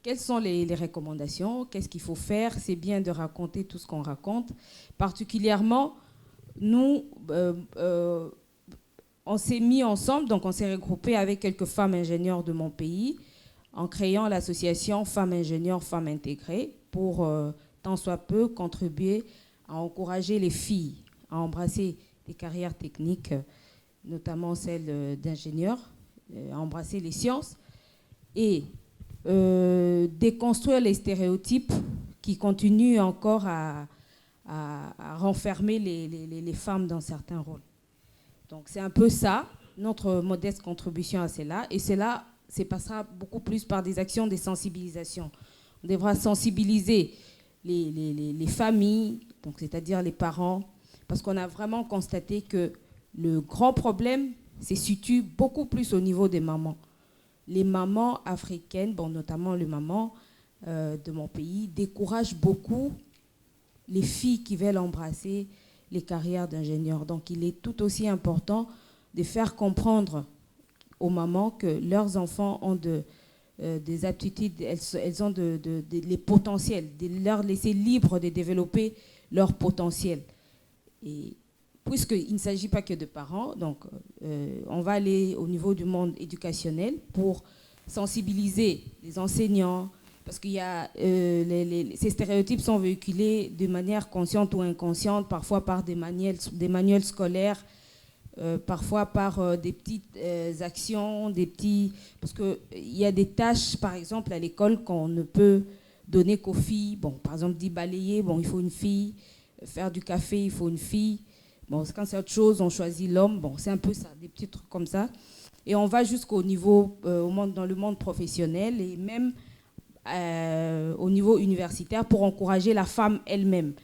Quelles sont les recommandations? Qu'est-ce qu'il faut faire? C'est bien de raconter tout ce qu'on raconte. Particulièrement, nous, on s'est mis ensemble, donc on s'est regroupé avec quelques femmes ingénieures de mon pays en créant l'association Femmes ingénieures, Femmes intégrées pour, tant soit peu, contribuer à encourager les filles à embrasser des carrières techniques, notamment celles d'ingénieurs, à embrasser les sciences et déconstruire les stéréotypes qui continuent encore à renfermer les femmes dans certains rôles. Donc c'est un peu ça, notre modeste contribution à cela. Et cela se passera beaucoup plus par des actions de sensibilisation. On devra sensibiliser les familles, donc c'est-à-dire les parents, parce qu'on a vraiment constaté que le grand problème se situe beaucoup plus au niveau des mamans. Les mamans africaines, bon, notamment les mamans de mon pays, découragent beaucoup les filles qui veulent embrasser les carrières d'ingénieurs. Donc il est tout aussi important de faire comprendre aux mamans que leurs enfants ont des aptitudes, elles ont les potentiels, de leur laisser libres de développer leur potentiel. Et puisqu'il ne s'agit pas que de parents, donc on va aller au niveau du monde éducationnel pour sensibiliser les enseignants, parce qu'il y a ces stéréotypes sont véhiculés de manière consciente ou inconsciente, parfois par des manuels scolaires, parfois par des petites actions, parce qu'il y a des tâches, par exemple, à l'école qu'on ne peut donner qu'aux filles. Bon, par exemple, dit balayer, bon, il faut une fille. Faire du café, il faut une fille. Bon, quand c'est autre chose, on choisit l'homme. Bon, c'est un peu ça, des petits trucs comme ça. Et on va jusqu'au niveau, dans le monde professionnel et même au niveau universitaire pour encourager la femme elle-même.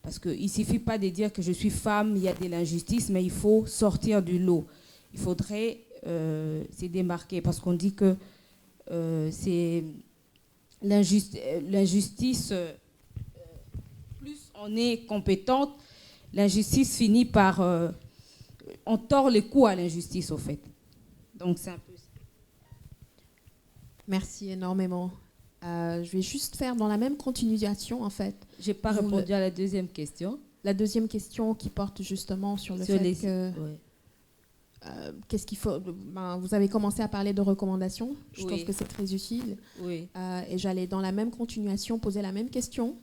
Parce qu'il ne suffit pas de dire que je suis femme, il y a de l'injustice, mais il faut sortir du lot. Il faudrait se démarquer parce qu'on dit que c'est l'injustice, plus on est compétente, l'injustice finit par... on tord le cou à l'injustice, au fait. Donc, c'est un peu ça. Merci énormément. Je vais juste faire dans la même continuation, en fait. Je n'ai pas répondu à la deuxième question. La deuxième question qui porte justement sur le fait que... Ouais. Qu'est-ce qu'il faut... vous avez commencé à parler de recommandations. Je trouve que c'est très utile. Oui. Et j'allais dans la même continuation poser la même question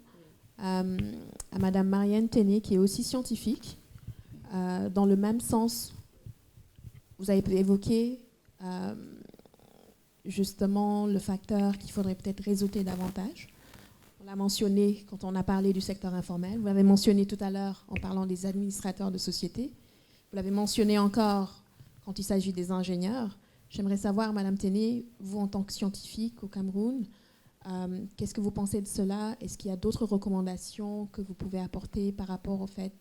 à Madame Marianne Téné, qui est aussi scientifique. Dans le même sens, vous avez évoqué justement le facteur qu'il faudrait peut-être réseauter davantage. On l'a mentionné quand on a parlé du secteur informel. Vous l'avez mentionné tout à l'heure en parlant des administrateurs de société. Vous l'avez mentionné encore quand il s'agit des ingénieurs. J'aimerais savoir, Madame Téné, vous en tant que scientifique au Cameroun, qu'est-ce que vous pensez de cela? Est-ce qu'il y a d'autres recommandations que vous pouvez apporter par rapport au fait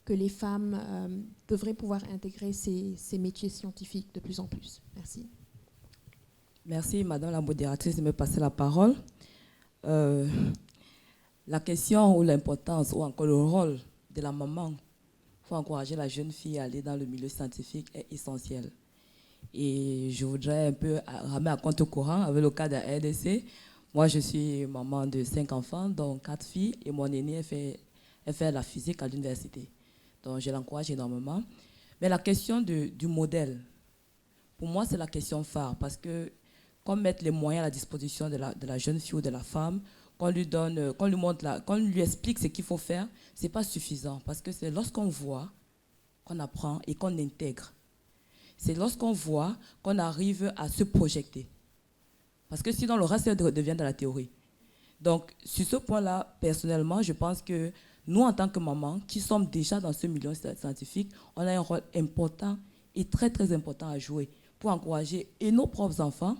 que les femmes devraient pouvoir intégrer ces métiers scientifiques de plus en plus? Merci. Merci, Madame la modératrice, de me passer la parole. La question ou l'importance ou encore le rôle de la maman pour encourager la jeune fille à aller dans le milieu scientifique est essentiel. Et je voudrais un peu ramener à compte au courant avec le cas de la RDC. Moi, je suis maman de 5 enfants, dont 4 filles, et mon aînée elle fait la physique à l'université. Donc, je l'encourage énormément. Mais la question du modèle, pour moi, c'est la question phare, parce que qu'on mette les moyens à la disposition de la jeune fille ou de la femme, qu'on lui donne, qu'on lui explique ce qu'il faut faire, ce n'est pas suffisant, parce que c'est lorsqu'on voit qu'on apprend et qu'on intègre. C'est lorsqu'on voit qu'on arrive à se projeter. Parce que sinon, le reste devient de la théorie. Donc, sur ce point-là, personnellement, je pense que nous, en tant que mamans, qui sommes déjà dans ce milieu scientifique, on a un rôle important et très, très important à jouer pour encourager et nos propres enfants,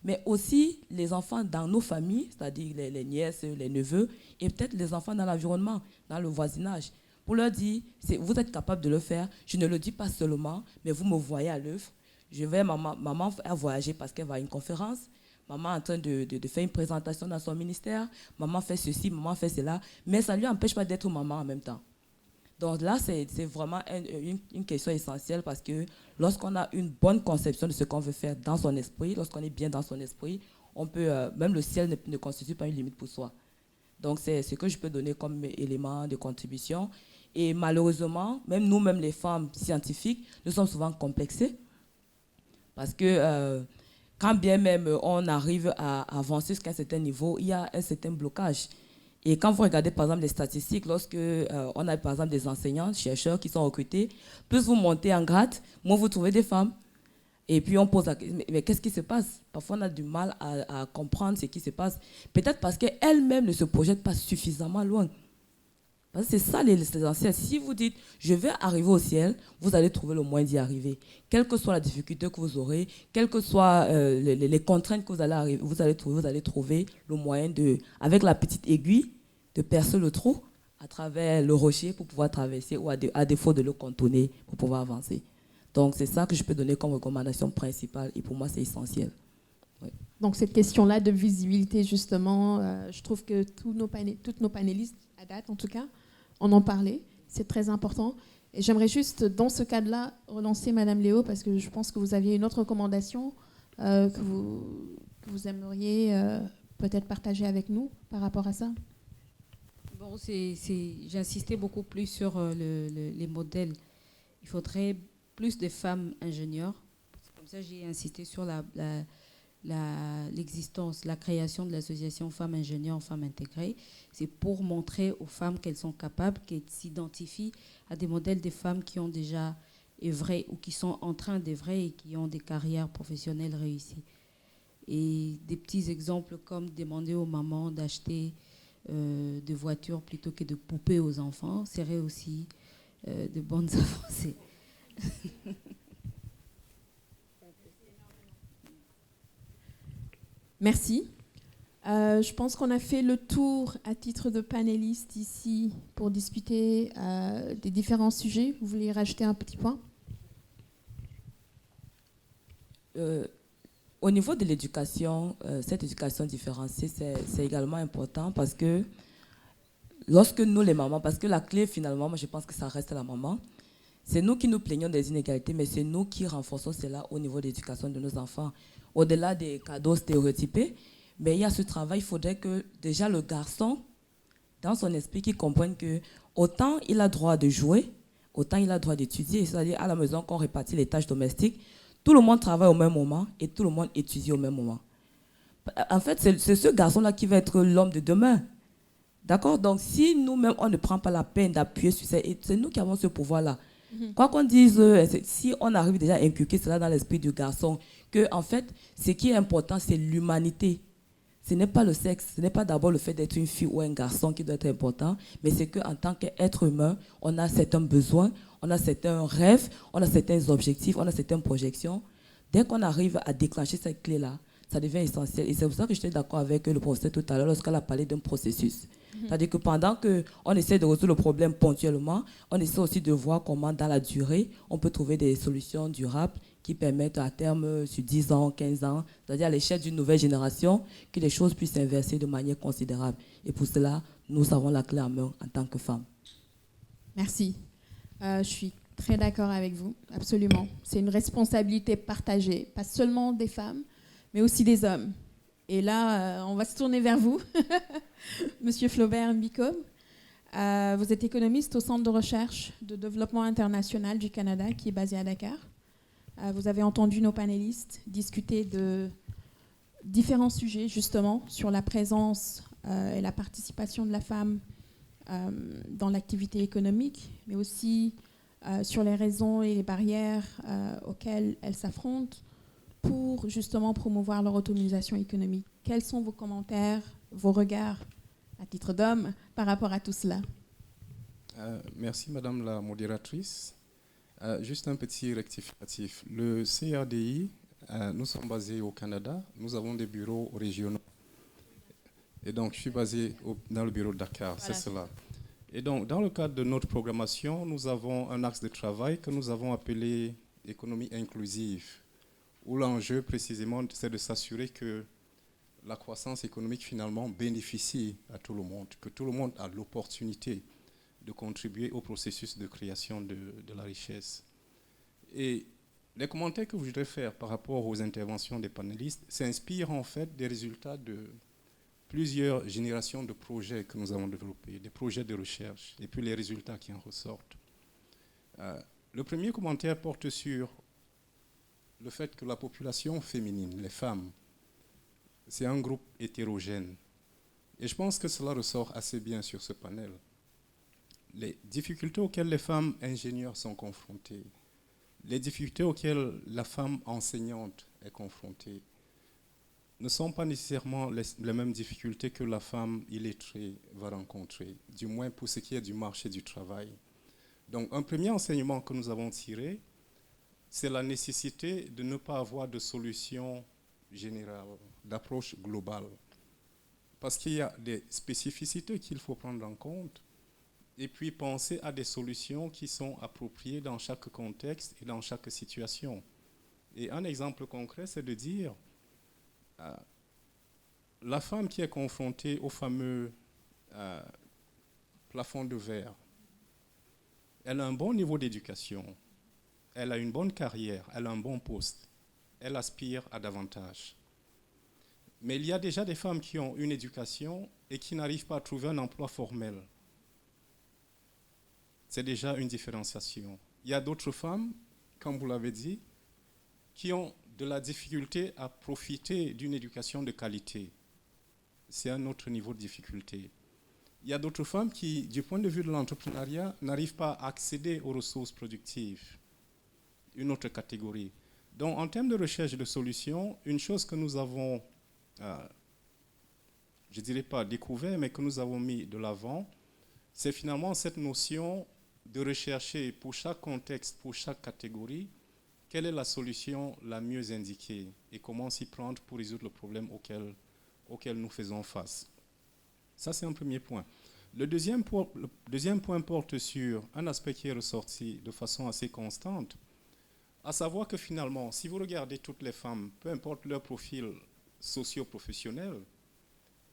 mais aussi les enfants dans nos familles, c'est-à-dire les nièces, les neveux, et peut-être les enfants dans l'environnement, dans le voisinage, pour leur dire, vous êtes capable de le faire, je ne le dis pas seulement, mais vous me voyez à l'œuvre. Maman a voyagé parce qu'elle va à une conférence, maman est en train de faire une présentation dans son ministère, maman fait ceci, maman fait cela, mais ça ne lui empêche pas d'être maman en même temps. Donc là, c'est vraiment une question essentielle parce que lorsqu'on a une bonne conception de ce qu'on veut faire dans son esprit, lorsqu'on est bien dans son esprit, on peut, même le ciel ne constitue pas une limite pour soi. Donc c'est ce que je peux donner comme élément de contribution. Et malheureusement, même nous-mêmes les femmes scientifiques, nous sommes souvent complexées parce que quand bien même on arrive à avancer jusqu'à un certain niveau, il y a un certain blocage. Et quand vous regardez par exemple les statistiques, lorsque on a par exemple des enseignants, chercheurs qui sont recrutés, plus vous montez en grade, moins vous trouvez des femmes. Et puis on pose la question, mais qu'est-ce qui se passe? Parfois on a du mal à comprendre ce qui se passe. Peut-être parce qu'elles-mêmes ne se projettent pas suffisamment loin. Parce que c'est ça l'essentiel. Si vous dites, je vais arriver au ciel, vous allez trouver le moyen d'y arriver. Quelle que soit la difficulté que vous aurez, quelles que soient les contraintes que vous allez trouver le moyen de, avec la petite aiguille, de percer le trou à travers le rocher pour pouvoir traverser ou à défaut de le contourner pour pouvoir avancer. Donc c'est ça que je peux donner comme recommandation principale et pour moi c'est essentiel. Oui. Donc cette question-là de visibilité justement, je trouve que toutes nos panélistes, à date en tout cas, en ont parlé. C'est très important. Et j'aimerais juste, dans ce cadre-là, relancer Madame Léo, parce que je pense que vous aviez une autre recommandation que vous aimeriez peut-être partager avec nous par rapport à ça. Bon, j'ai insisté beaucoup plus sur les modèles. Il faudrait plus de femmes ingénieurs. Comme ça, j'ai insisté sur l'existence, la création de l'association Femmes Ingénieurs, Femmes Intégrées. C'est pour montrer aux femmes qu'elles sont capables, qu'elles s'identifient à des modèles de femmes qui ont déjà œuvré ou qui sont en train d'œuvrer et qui ont des carrières professionnelles réussies. Et des petits exemples comme demander aux mamans d'acheter de voitures plutôt que de poupées aux enfants seraient aussi de bonnes avancées. Merci. Je pense qu'on a fait le tour à titre de panéliste ici pour discuter des différents sujets. Vous voulez rajouter un petit point? Au niveau de l'éducation, cette éducation différenciée, c'est également important parce que lorsque nous, les mamans, parce que la clé finalement, moi je pense que ça reste la maman, c'est nous qui nous plaignons des inégalités, mais c'est nous qui renforçons cela au niveau de l'éducation de nos enfants. Au-delà des cadeaux stéréotypés, mais il y a ce travail, il faudrait que déjà le garçon, dans son esprit, qu'il comprenne que autant il a droit de jouer, autant il a droit d'étudier, c'est-à-dire à la maison, qu'on répartit les tâches domestiques, tout le monde travaille au même moment et tout le monde étudie au même moment. En fait, c'est ce garçon-là qui va être l'homme de demain. D'accord? Donc, si nous-mêmes, on ne prend pas la peine d'appuyer sur ça, c'est nous qui avons ce pouvoir-là. Quoi qu'on dise, si on arrive déjà à inculquer cela dans l'esprit du garçon, que en fait, ce qui est important, c'est l'humanité. Ce n'est pas le sexe, ce n'est pas d'abord le fait d'être une fille ou un garçon qui doit être important, mais c'est qu'en tant qu'être humain, on a certains besoins, on a certains rêves, on a certains objectifs, on a certaines projections. Dès qu'on arrive à déclencher cette clé-là, ça devient essentiel. Et c'est pour ça que j'étais d'accord avec le professeur tout à l'heure lorsqu'elle a parlé d'un processus. C'est-à-dire que pendant qu'on essaie de résoudre le problème ponctuellement, on essaie aussi de voir comment, dans la durée, on peut trouver des solutions durables qui permettent à terme, sur 10 ans, 15 ans, c'est-à-dire à l'échelle d'une nouvelle génération, que les choses puissent s'inverser de manière considérable. Et pour cela, nous avons la clé en main en tant que femmes. Merci. Je suis très d'accord avec vous, absolument. C'est une responsabilité partagée, pas seulement des femmes, mais aussi des hommes. Et là, on va se tourner vers vous, Monsieur Flaubert Mbicom. Vous êtes économiste au Centre de recherche de développement international du Canada, qui est basé à Dakar. Vous avez entendu nos panélistes discuter de différents sujets, justement, sur la présence et la participation de la femme dans l'activité économique, mais aussi sur les raisons et les barrières auxquelles elles s'affrontent pour justement promouvoir leur autonomisation économique. Quels sont vos commentaires, vos regards à titre d'homme par rapport à tout cela? Merci Madame la modératrice. Juste un petit rectificatif. Le CRDI, nous sommes basés au Canada, nous avons des bureaux régionaux. Et donc je suis basé dans le bureau de Dakar, voilà. C'est cela. Et donc dans le cadre de notre programmation, nous avons un axe de travail que nous avons appelé économie inclusive, où l'enjeu précisément c'est de s'assurer que la croissance économique finalement bénéficie à tout le monde, que tout le monde a l'opportunité de contribuer au processus de création de la richesse. Et les commentaires que je voudrais faire par rapport aux interventions des panélistes s'inspirent en fait des résultats de plusieurs générations de projets que nous avons développés, des projets de recherche, et puis les résultats qui en ressortent. Le premier commentaire porte sur le fait que la population féminine, les femmes, c'est un groupe hétérogène. Et je pense que cela ressort assez bien sur ce panel. Les difficultés auxquelles les femmes ingénieurs sont confrontées, les difficultés auxquelles la femme enseignante est confrontée, ne sont pas nécessairement les mêmes difficultés que la femme illettrée va rencontrer, du moins pour ce qui est du marché du travail. Donc un premier enseignement que nous avons tiré, c'est la nécessité de ne pas avoir de solution générale, d'approche globale. Parce qu'il y a des spécificités qu'il faut prendre en compte et puis penser à des solutions qui sont appropriées dans chaque contexte et dans chaque situation. Et un exemple concret, c'est de dire la femme qui est confrontée au fameux plafond de verre, elle a un bon niveau d'éducation, elle a une bonne carrière, elle a un bon poste, elle aspire à davantage. Mais il y a déjà des femmes qui ont une éducation et qui n'arrivent pas à trouver un emploi formel. C'est déjà une différenciation. Il y a d'autres femmes, comme vous l'avez dit, qui ont de la difficulté à profiter d'une éducation de qualité. C'est un autre niveau de difficulté. Il y a d'autres femmes qui, du point de vue de l'entrepreneuriat, n'arrivent pas à accéder aux ressources productives. Une autre catégorie. Donc, en termes de recherche de solutions, une chose que nous avons, je ne dirais pas découvert, mais que nous avons mis de l'avant, c'est finalement cette notion de rechercher pour chaque contexte, pour chaque catégorie, quelle est la solution la mieux indiquée et comment s'y prendre pour résoudre le problème auquel nous faisons face. Ça, c'est un premier point. Le deuxième point porte sur un aspect qui est ressorti de façon assez constante, à savoir que finalement, si vous regardez toutes les femmes, peu importe leur profil socio-professionnel,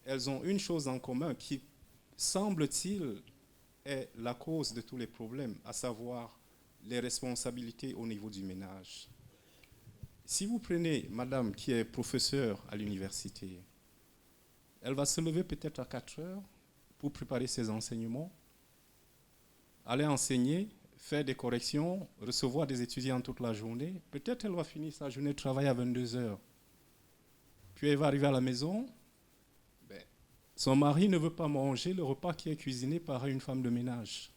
elles ont une chose en commun qui, semble-t-il, est la cause de tous les problèmes, à savoir les responsabilités au niveau du ménage. Si vous prenez madame qui est professeure à l'université, elle va se lever peut-être à 4 heures pour préparer ses enseignements, aller enseigner, faire des corrections, recevoir des étudiants toute la journée. Peut-être elle va finir sa journée de travail à 22 heures. Puis elle va arriver à la maison, son mari ne veut pas manger le repas qui est cuisiné par une femme de ménage.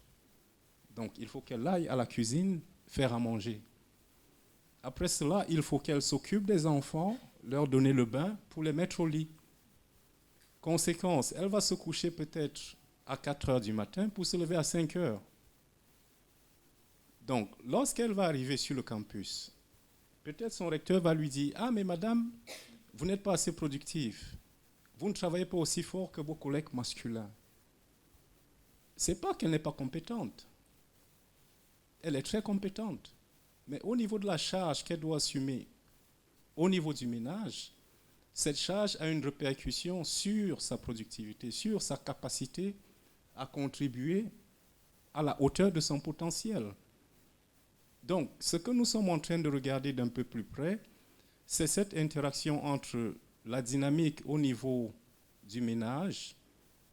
Donc il faut qu'elle aille à la cuisine faire à manger. Après cela, il faut qu'elle s'occupe des enfants, leur donner le bain pour les mettre au lit. Conséquence, elle va se coucher peut-être à 4 heures du matin pour se lever à 5 heures. Donc, lorsqu'elle va arriver sur le campus, peut-être son recteur va lui dire « Ah, mais madame, vous n'êtes pas assez productive. Vous ne travaillez pas aussi fort que vos collègues masculins. » Ce n'est pas qu'elle n'est pas compétente. Elle est très compétente. Mais au niveau de la charge qu'elle doit assumer au niveau du ménage, cette charge a une répercussion sur sa productivité, sur sa capacité à contribuer à la hauteur de son potentiel. Donc, ce que nous sommes en train de regarder d'un peu plus près, c'est cette interaction entre la dynamique au niveau du ménage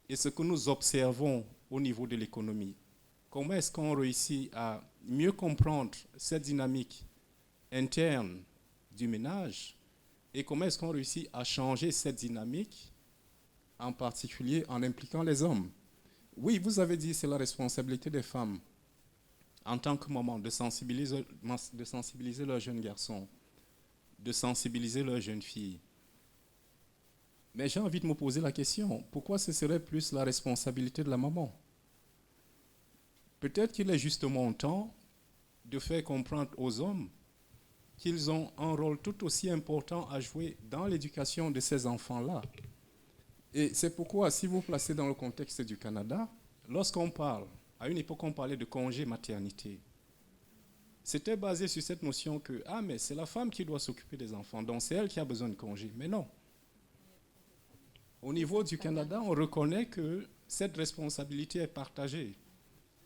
et ce que nous observons au niveau de l'économie. Comment est-ce qu'on réussit à mieux comprendre cette dynamique interne du ménage et comment est-ce qu'on réussit à changer cette dynamique, en particulier en impliquant les hommes. Oui, vous avez dit que c'est la responsabilité des femmes en tant que maman de sensibiliser leurs jeunes garçons, de sensibiliser leurs jeunes filles. Mais j'ai envie de me poser la question, pourquoi ce serait plus la responsabilité de la maman? Peut-être qu'il est justement temps de faire comprendre aux hommes qu'ils ont un rôle tout aussi important à jouer dans l'éducation de ces enfants-là. Et c'est pourquoi, si vous placez dans le contexte du Canada, lorsqu'on parle, à une époque on parlait de congé maternité, c'était basé sur cette notion que, mais c'est la femme qui doit s'occuper des enfants, donc c'est elle qui a besoin de congé. Mais non. Au niveau du Canada, on reconnaît que cette responsabilité est partagée.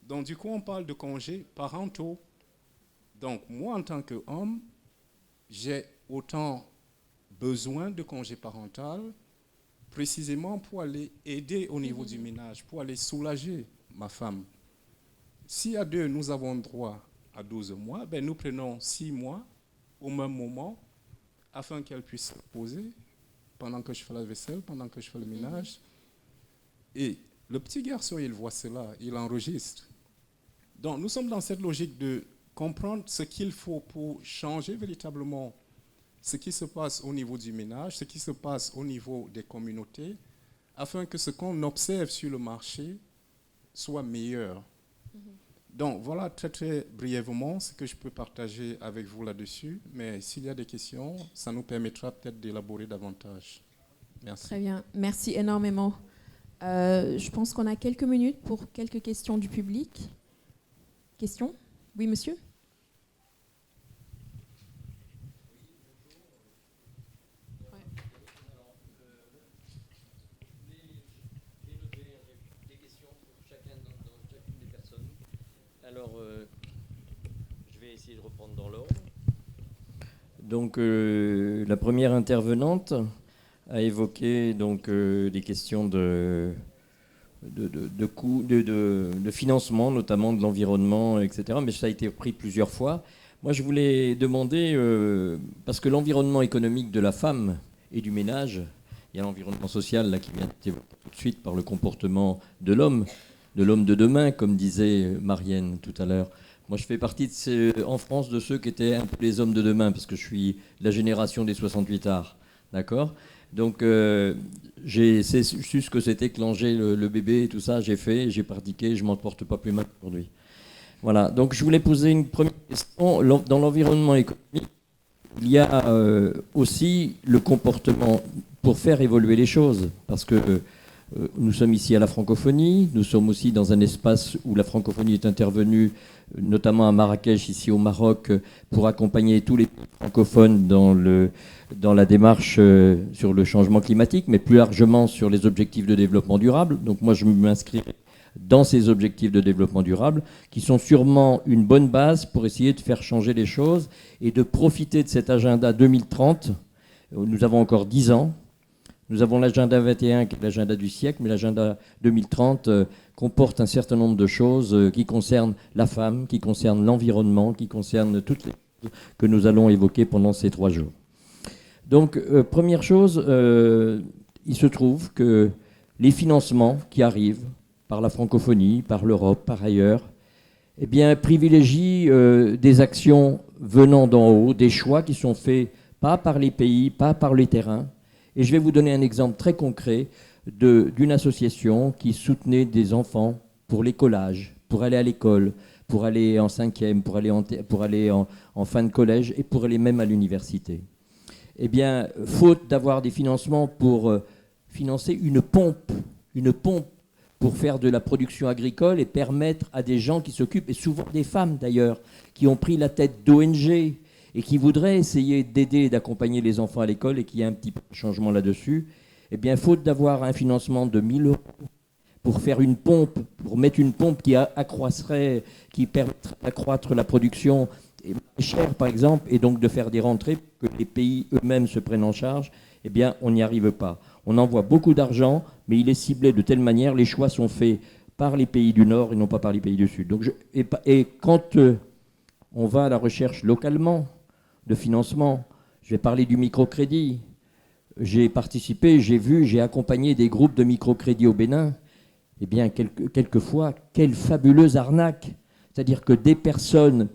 Donc du coup, on parle de congés parentaux. Donc moi, en tant qu'homme, j'ai autant besoin de congé parental précisément pour aller aider au niveau du ménage, pour aller soulager ma femme. Si à deux, nous avons droit à 12 mois, nous prenons 6 mois au même moment afin qu'elle puisse se reposer pendant que je fais la vaisselle, pendant que je fais le ménage. Et le petit garçon, il voit cela, il enregistre. Donc nous sommes dans cette logique de comprendre ce qu'il faut pour changer véritablement ce qui se passe au niveau du ménage, ce qui se passe au niveau des communautés, afin que ce qu'on observe sur le marché soit meilleur. Donc voilà très très brièvement ce que je peux partager avec vous là-dessus, mais s'il y a des questions, ça nous permettra peut-être d'élaborer davantage. Merci. Très bien, merci énormément. Je pense qu'on a quelques minutes pour quelques questions du public. Questions? Oui, monsieur? Alors, je vais essayer de reprendre dans l'ordre. Donc, la première intervenante a évoqué donc, des questions de coûts, de financement, notamment de l'environnement, etc. Mais ça a été repris plusieurs fois. Moi, je voulais demander, parce que l'environnement économique de la femme et du ménage, il y a l'environnement social là, qui vient d'être évoqué tout de suite par le comportement de l'homme de demain, comme disait Marianne tout à l'heure. Moi, je fais partie en France de ceux qui étaient un peu les hommes de demain, parce que je suis de la génération des 68 arts, d'accord? Donc, j'ai su ce que c'était que langer le bébé et tout ça, j'ai pratiqué, je m'en porte pas plus mal aujourd'hui. Voilà, donc je voulais poser une première question. Dans l'environnement économique, il y a aussi le comportement pour faire évoluer les choses, parce que nous sommes ici à la francophonie, nous sommes aussi dans un espace où la francophonie est intervenue, notamment à Marrakech, ici au Maroc, pour accompagner tous les pays francophones dans la démarche sur le changement climatique, mais plus largement sur les objectifs de développement durable. Donc moi, je m'inscris dans ces objectifs de développement durable, qui sont sûrement une bonne base pour essayer de faire changer les choses et de profiter de cet agenda 2030. Nous avons encore 10 ans. Nous avons l'agenda 21 qui est l'agenda du siècle, mais l'agenda 2030 comporte un certain nombre de choses qui concernent la femme, qui concernent l'environnement, qui concernent toutes les choses que nous allons évoquer pendant ces 3 jours. Donc, première chose, il se trouve que les financements qui arrivent par la francophonie, par l'Europe, par ailleurs, eh bien, privilégient des actions venant d'en haut, des choix qui sont faits pas par les pays, pas par les terrains. Et je vais vous donner un exemple très concret d'une association qui soutenait des enfants pour l'écolage, pour aller à l'école, pour aller en 5e, pour aller en fin de collège et pour aller même à l'université. Eh bien, faute d'avoir des financements pour financer une pompe pour faire de la production agricole et permettre à des gens qui s'occupent, et souvent des femmes d'ailleurs, qui ont pris la tête d'ONG et qui voudraient essayer d'aider et d'accompagner les enfants à l'école et qu'il y a un petit changement là-dessus, eh bien, faute d'avoir un financement de 1 000 € pour faire une pompe, pour mettre une pompe qui accroîtrait, qui permettrait d'accroître la production et cher par exemple, et donc de faire des rentrées que les pays eux-mêmes se prennent en charge, eh bien, on n'y arrive pas. On envoie beaucoup d'argent, mais il est ciblé de telle manière, les choix sont faits par les pays du Nord et non pas par les pays du Sud. Donc et quand on va à la recherche localement de financement, je vais parler du microcrédit. J'ai participé, j'ai vu, j'ai accompagné des groupes de microcrédit au Bénin. Eh bien, quelquefois, quelle fabuleuse arnaque. C'est-à-dire que des personnes,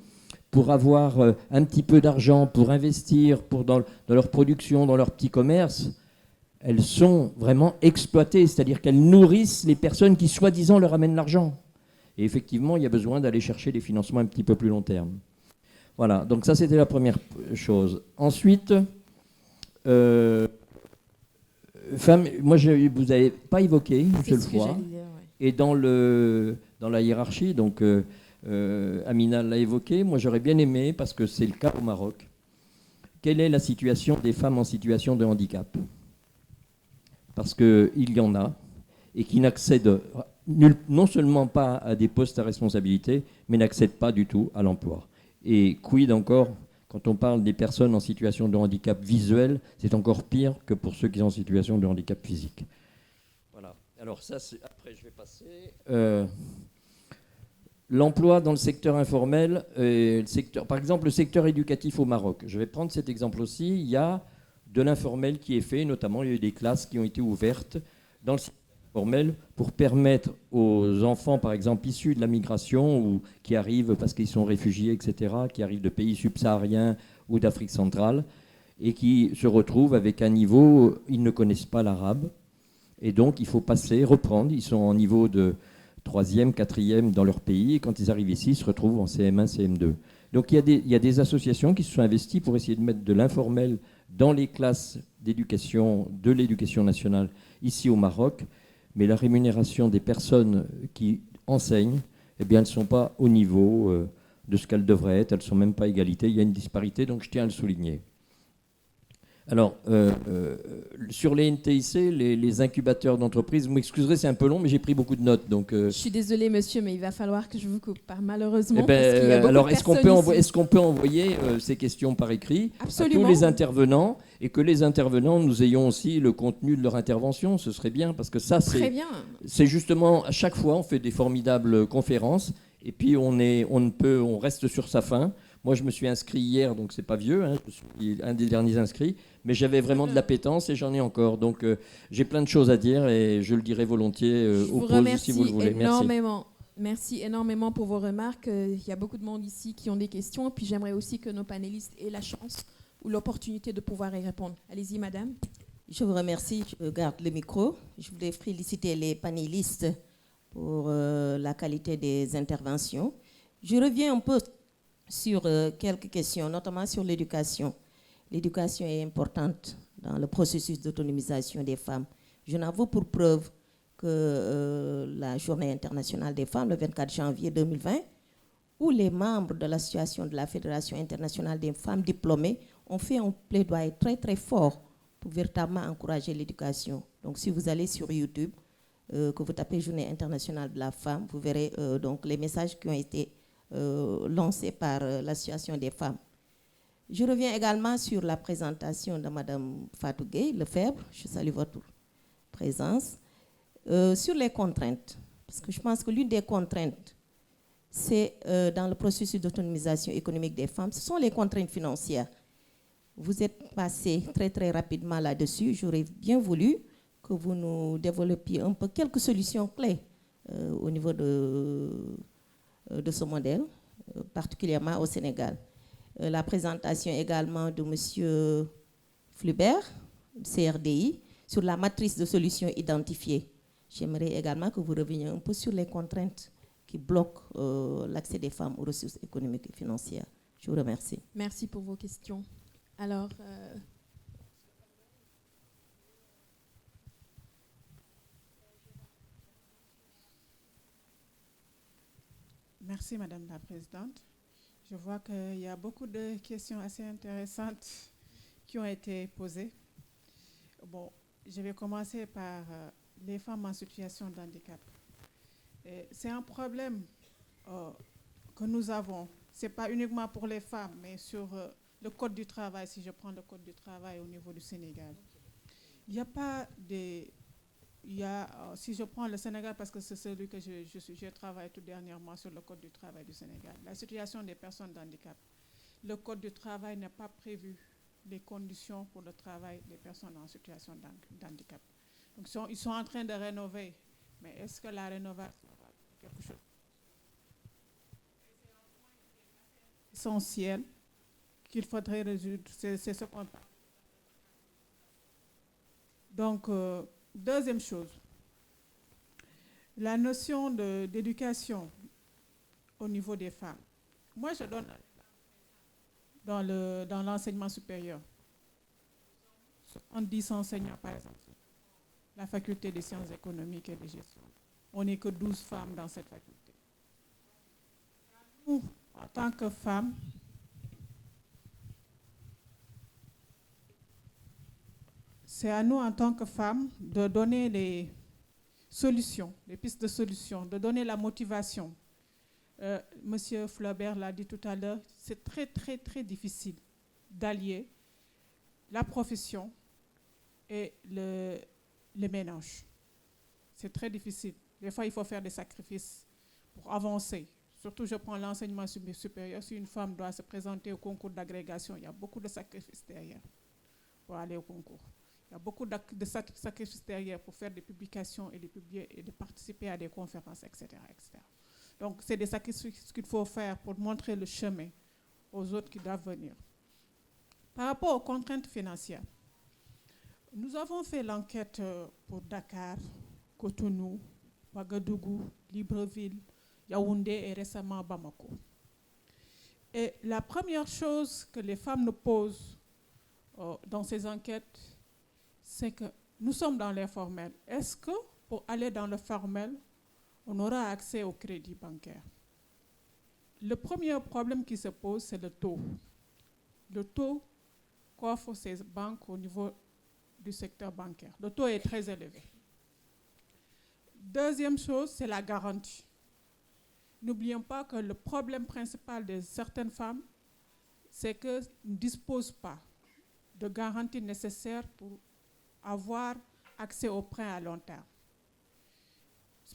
pour avoir un petit peu d'argent, pour investir dans leur production, dans leur petit commerce, elles sont vraiment exploitées. C'est-à-dire qu'elles nourrissent les personnes qui, soi-disant, leur amènent l'argent. Et effectivement, il y a besoin d'aller chercher des financements un petit peu plus long terme. Voilà, donc ça, c'était la première chose. Ensuite, moi, vous n'avez pas évoqué une seule fois. Et dans la hiérarchie, donc Amina l'a évoqué, moi j'aurais bien aimé, parce que c'est le cas au Maroc, quelle est la situation des femmes en situation de handicap? Parce qu'il y en a, et qui n'accèdent non seulement pas à des postes à responsabilité, mais n'accèdent pas du tout à l'emploi. Et quid encore, quand on parle des personnes en situation de handicap visuel, c'est encore pire que pour ceux qui sont en situation de handicap physique. Voilà. Alors ça, après je vais passer. L'emploi dans le secteur informel, par exemple le secteur éducatif au Maroc. Je vais prendre cet exemple aussi. Il y a de l'informel qui est fait, notamment il y a eu des classes qui ont été ouvertes dans le secteur informel pour permettre aux enfants, par exemple, issus de la migration ou qui arrivent parce qu'ils sont réfugiés, etc., qui arrivent de pays subsahariens ou d'Afrique centrale et qui se retrouvent avec un niveau, ils ne connaissent pas l'arabe. Et donc, il faut reprendre. Ils sont en niveau de 3e, 4e dans leur pays. Et quand ils arrivent ici, ils se retrouvent en CM1, CM2. Donc, il y a des associations qui se sont investies pour essayer de mettre de l'informel dans les classes d'éducation, de l'éducation nationale ici au Maroc. Mais la rémunération des personnes qui enseignent, eh bien, elles ne sont pas au niveau de ce qu'elles devraient être. Elles ne sont même pas à égalité. Il y a une disparité, donc je tiens à le souligner. Alors, sur les NTIC, les incubateurs d'entreprise, vous m'excuserez, c'est un peu long, mais j'ai pris beaucoup de notes. Donc, je suis désolée, monsieur, mais il va falloir que je vous coupe, malheureusement. Alors, est-ce qu'on peut envoyer ces questions par écrit Absolument. à tous les intervenants et que les intervenants, nous ayons aussi le contenu de leur intervention? Ce serait bien, parce que ça, c'est justement, à chaque fois, on fait des formidables conférences et puis on reste sur sa faim. Moi, je me suis inscrit hier, donc c'est pas vieux, je suis un des derniers inscrits, mais j'avais vraiment de l'appétence et j'en ai encore. Donc, j'ai plein de choses à dire et je le dirai volontiers aux pauses si vous le voulez. Merci énormément pour vos remarques. Il y a beaucoup de monde ici qui ont des questions. Puis j'aimerais aussi que nos panélistes aient la chance ou l'opportunité de pouvoir y répondre. Allez-y, madame. Je vous remercie. Je garde le micro. Je voulais féliciter les panélistes pour la qualité des interventions. Je reviens un peu sur quelques questions, notamment sur l'éducation. L'éducation est importante dans le processus d'autonomisation des femmes. Je n'en veux pour preuve que la Journée internationale des femmes, le 24 janvier 2020, où les membres de l'association de la Fédération internationale des femmes diplômées ont fait un plaidoyer très très fort pour véritablement encourager l'éducation. Donc si vous allez sur YouTube, que vous tapez Journée internationale de la femme, vous verrez donc les messages qui ont été lancé par l'association des femmes. Je reviens également sur la présentation de Mme Fatou Gueye Lefebvre. Je salue votre présence. Sur les contraintes, parce que je pense que l'une des contraintes, c'est dans le processus d'autonomisation économique des femmes, ce sont les contraintes financières. Vous êtes passé très très rapidement là-dessus. J'aurais bien voulu que vous nous développiez un peu quelques solutions clés au niveau de ce modèle, particulièrement au Sénégal. La présentation également de M. Flubert, CRDI, sur la matrice de solutions identifiées. J'aimerais également que vous reveniez un peu sur les contraintes qui bloquent l'accès des femmes aux ressources économiques et financières. Je vous remercie. Merci pour vos questions. Alors, Merci, Madame la Présidente. Je vois qu'il y a beaucoup de questions assez intéressantes qui ont été posées. Bon, je vais commencer par les femmes en situation de handicap. C'est un problème que nous avons. Ce n'est pas uniquement pour les femmes, mais sur le Code du travail, si je prends le Code du travail au niveau du Sénégal. Il n'y a pas des... si je prends le Sénégal, parce que c'est celui que je travaille tout dernièrement sur le Code du travail du Sénégal, la situation des personnes de handicap. Le Code du travail n'a pas prévu les conditions pour le travail des personnes en situation d'handicap. Donc ils sont en train de rénover, mais est-ce que la rénovation va quelque chose essentiel qu'il faudrait résoudre, c'est ce qu'on parle. Donc, deuxième chose, la notion d'éducation au niveau des femmes. Moi, je donne dans l'enseignement supérieur. On dit 100 enseignants, par exemple, la faculté des sciences économiques et de gestion. On n'est que 12 femmes dans cette faculté. Nous, en tant que femmes, c'est à nous, en tant que femmes, de donner les solutions, les pistes de solutions, de donner la motivation. Monsieur Flaubert l'a dit tout à l'heure, c'est très, très, très difficile d'allier la profession et le ménage. C'est très difficile. Des fois, il faut faire des sacrifices pour avancer. Surtout, je prends l'enseignement supérieur. Si une femme doit se présenter au concours d'agrégation, il y a beaucoup de sacrifices derrière pour aller au concours. Il y a beaucoup de sacrifices derrière pour faire des publications et de publier et de participer à des conférences, etc., etc. Donc, c'est des sacrifices qu'il faut faire pour montrer le chemin aux autres qui doivent venir. Par rapport aux contraintes financières, nous avons fait l'enquête pour Dakar, Cotonou, Ouagadougou, Libreville, Yaoundé et récemment Bamako. Et la première chose que les femmes nous posent dans ces enquêtes, c'est que nous sommes dans l'informel. Est-ce que pour aller dans le formel, on aura accès au crédit bancaire? Le premier problème qui se pose, c'est le taux. Le taux qu'offrent ces banques au niveau du secteur bancaire. Le taux est très élevé. Deuxième chose, c'est la garantie. N'oublions pas que le problème principal de certaines femmes, c'est qu'elles ne disposent pas de garantie nécessaire pour avoir accès aux prêts à long terme.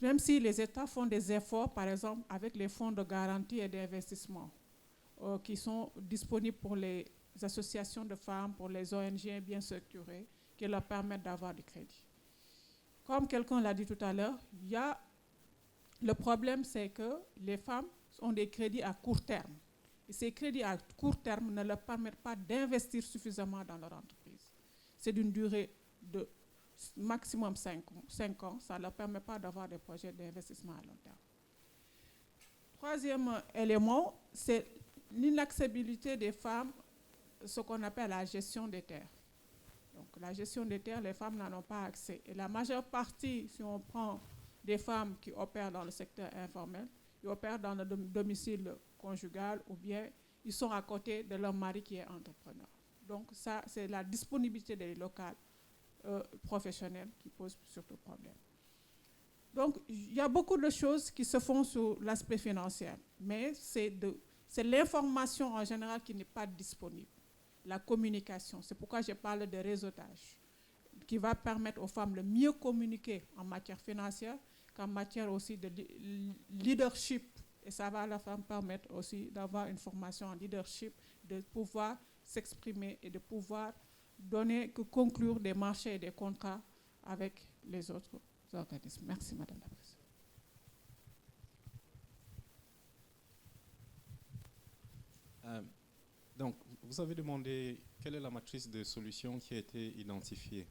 Même si les États font des efforts, par exemple, avec les fonds de garantie et d'investissement qui sont disponibles pour les associations de femmes, pour les ONG bien structurées, qui leur permettent d'avoir du crédit. Comme quelqu'un l'a dit tout à l'heure, le problème, c'est que les femmes ont des crédits à court terme. Et ces crédits à court terme ne leur permettent pas d'investir suffisamment dans leur entreprise. C'est d'une durée de maximum 5 ans. Ça ne leur permet pas d'avoir des projets d'investissement à long terme. Troisième élément, c'est l'inaccessibilité des femmes, ce qu'on appelle la gestion des terres. Donc, la gestion des terres, les femmes n'en ont pas accès. Et la majeure partie, si on prend des femmes qui opèrent dans le secteur informel, ils opèrent dans le domicile conjugal ou bien ils sont à côté de leur mari qui est entrepreneur. Donc, ça, c'est la disponibilité des locales professionnels qui posent surtout problème. Donc, il y a beaucoup de choses qui se font sur l'aspect financier, mais c'est l'information en général qui n'est pas disponible. La communication, c'est pourquoi je parle de réseautage, qui va permettre aux femmes de mieux communiquer en matière financière qu'en matière aussi de leadership. Et ça va leur permettre aussi d'avoir une formation en leadership, de pouvoir s'exprimer et de pouvoir conclure des marchés et des contrats avec les autres organismes. Merci, Madame la Présidente. Donc, vous avez demandé quelle est la matrice de solutions qui a été identifiée.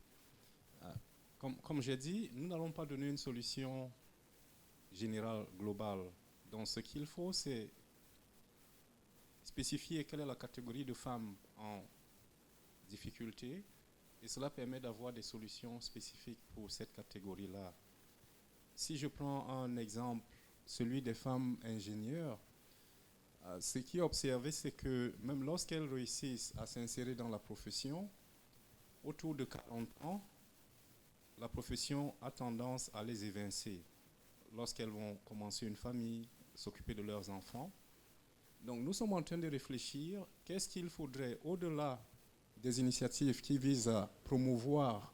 Comme j'ai dit, nous n'allons pas donner une solution générale, globale. Donc, ce qu'il faut, c'est spécifier quelle est la catégorie de femmes en difficulté, et cela permet d'avoir des solutions spécifiques pour cette catégorie-là. Si je prends un exemple celui des femmes ingénieures. Ce qui est observé, c'est que même lorsqu'elles réussissent à s'insérer dans la profession, autour de 40 ans, la profession a tendance à les évincer lorsqu'elles vont commencer une famille, s'occuper de leurs enfants. Donc nous sommes en train de réfléchir, qu'est-ce qu'il faudrait, au-delà des initiatives qui visent à promouvoir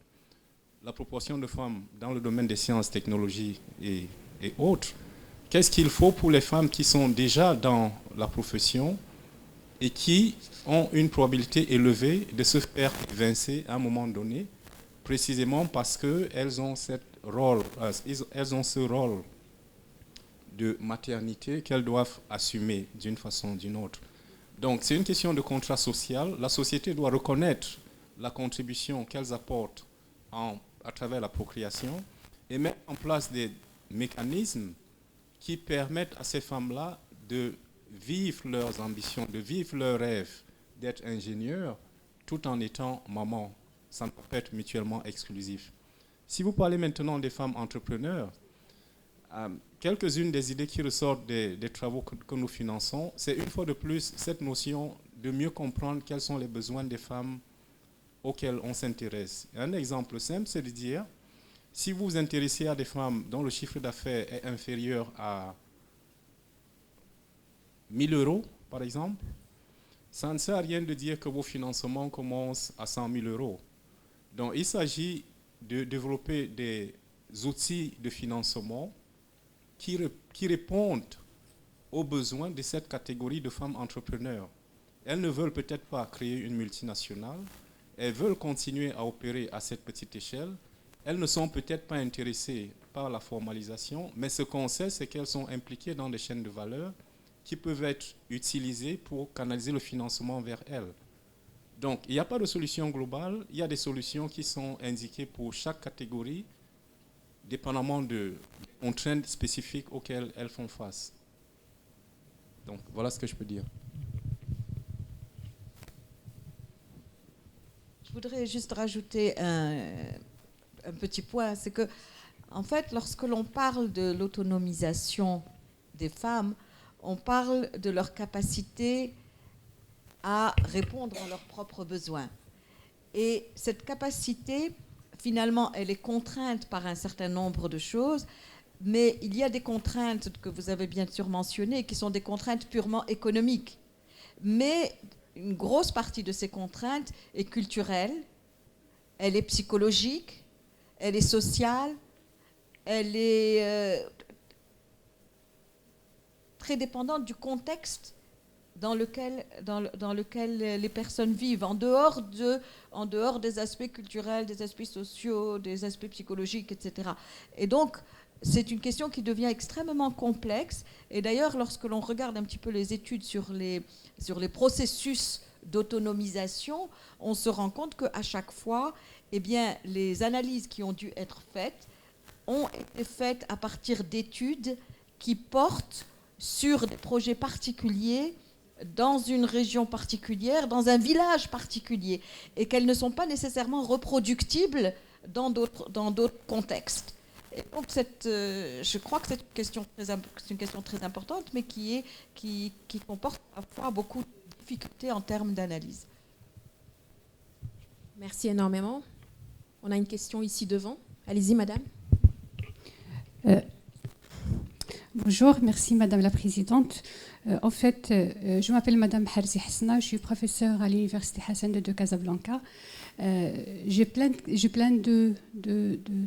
la proportion de femmes dans le domaine des sciences, technologies et autres, qu'est-ce qu'il faut pour les femmes qui sont déjà dans la profession et qui ont une probabilité élevée de se faire évincer à un moment donné, précisément parce qu'elles ont ce rôle de maternité qu'elles doivent assumer d'une façon ou d'une autre. Donc c'est une question de contrat social. La société doit reconnaître la contribution qu'elles apportent à travers la procréation et mettre en place des mécanismes qui permettent à ces femmes-là de vivre leurs ambitions, de vivre leurs rêves, d'être ingénieurs, tout en étant maman. Ça ne peut pas être mutuellement exclusif. Si vous parlez maintenant des femmes entrepreneurs, quelques-unes des idées qui ressortent des travaux que nous finançons, c'est une fois de plus cette notion de mieux comprendre quels sont les besoins des femmes auxquelles on s'intéresse. Un exemple simple, c'est de dire, si vous vous intéressez à des femmes dont le chiffre d'affaires est inférieur à 1 000 € par exemple, ça ne sert à rien de dire que vos financements commencent à 100 000 €. Donc il s'agit de développer des outils de financement qui répondent aux besoins de cette catégorie de femmes entrepreneurs. Elles ne veulent peut-être pas créer une multinationale, elles veulent continuer à opérer à cette petite échelle. Elles ne sont peut-être pas intéressées par la formalisation, mais ce qu'on sait, c'est qu'elles sont impliquées dans des chaînes de valeur qui peuvent être utilisées pour canaliser le financement vers elles. Donc, il n'y a pas de solution globale, il y a des solutions qui sont indiquées pour chaque catégorie, dépendamment de contraintes spécifiques auxquelles elles font face. Donc, voilà ce que je peux dire. Je voudrais juste rajouter un petit point, c'est que, en fait, lorsque l'on parle de l'autonomisation des femmes, on parle de leur capacité à répondre à leurs propres besoins. Et cette capacité, finalement, elle est contrainte par un certain nombre de choses, mais il y a des contraintes que vous avez bien sûr mentionnées, qui sont des contraintes purement économiques. Mais une grosse partie de ces contraintes est culturelle, elle est psychologique, elle est sociale, elle est très dépendante du contexte dans lequel les personnes vivent, en dehors des aspects culturels, des aspects sociaux, des aspects psychologiques, etc. Et donc, c'est une question qui devient extrêmement complexe. Et d'ailleurs, lorsque l'on regarde un petit peu les études sur les processus d'autonomisation, on se rend compte qu'à chaque fois, eh bien, les analyses qui ont dû être faites ont été faites à partir d'études qui portent sur des projets particuliers dans une région particulière, dans un village particulier, et qu'elles ne sont pas nécessairement reproductibles dans d'autres contextes. Et donc, je crois que c'est une question très importante, mais qui comporte parfois beaucoup de difficultés en termes d'analyse. Merci énormément. On a une question ici devant. Allez-y, madame. Bonjour, merci Madame la Présidente. En fait, je m'appelle Madame Harzi Hasna, je suis professeure à l'Université Hassan II de Casablanca. J'ai plein de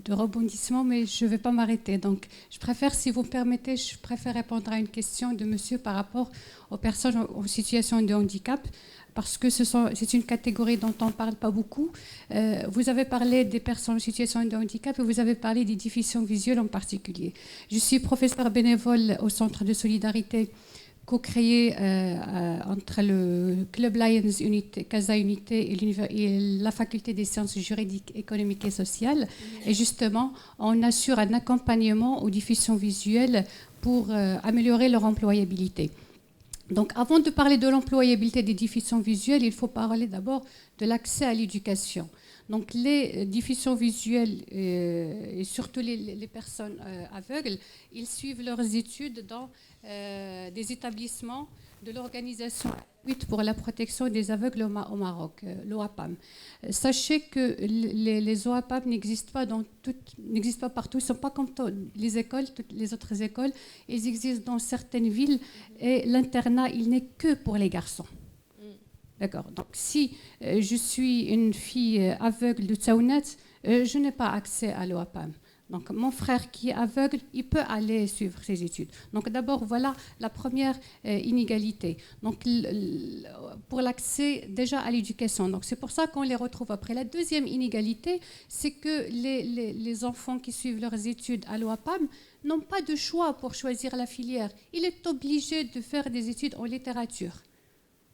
rebondissements, mais je ne vais pas m'arrêter. Donc, je préfère, si vous me permettez, répondre à une question de monsieur par rapport aux personnes en situation de handicap, parce que c'est une catégorie dont on ne parle pas beaucoup. Vous avez parlé des personnes en situation de handicap et vous avez parlé des déficients visuels en particulier. Je suis professeure bénévole au Centre de solidarité co-créé entre le Club Lions Unité, Casa Unité et la Faculté des sciences juridiques, économiques et sociales. Et justement, on assure un accompagnement aux déficients visuels pour améliorer leur employabilité. Donc, avant de parler de l'employabilité des déficients visuels, il faut parler d'abord de l'accès à l'éducation. Donc les diffusions visuelles et surtout les personnes aveugles, ils suivent leurs études dans des établissements de l'Organisation pour la protection des aveugles au Maroc, l'OAPAM. Sachez que les OAPAM n'existent pas partout, ils ne sont pas comme les écoles, toutes les autres écoles. Ils existent dans certaines villes et l'internat, il n'est que pour les garçons. D'accord. Donc si je suis une fille aveugle de Tsaounet, je n'ai pas accès à l'OAPAM. Donc, mon frère qui est aveugle, il peut aller suivre ses études. Donc, d'abord, voilà la première inégalité. Donc, pour l'accès déjà à l'éducation. Donc, c'est pour ça qu'on les retrouve après. La deuxième inégalité, c'est que les enfants qui suivent leurs études à l'OAPAM n'ont pas de choix pour choisir la filière. Il est obligé de faire des études en littérature.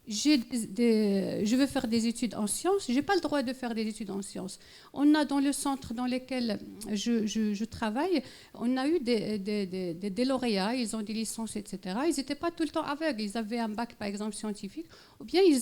Je veux faire des études en sciences, je n'ai pas le droit de faire des études en sciences. On a dans le centre dans lequel je travaille, on a eu des lauréats, ils ont des licences, etc. Ils n'étaient pas tout le temps aveugles, ils avaient un bac par exemple scientifique, ou bien il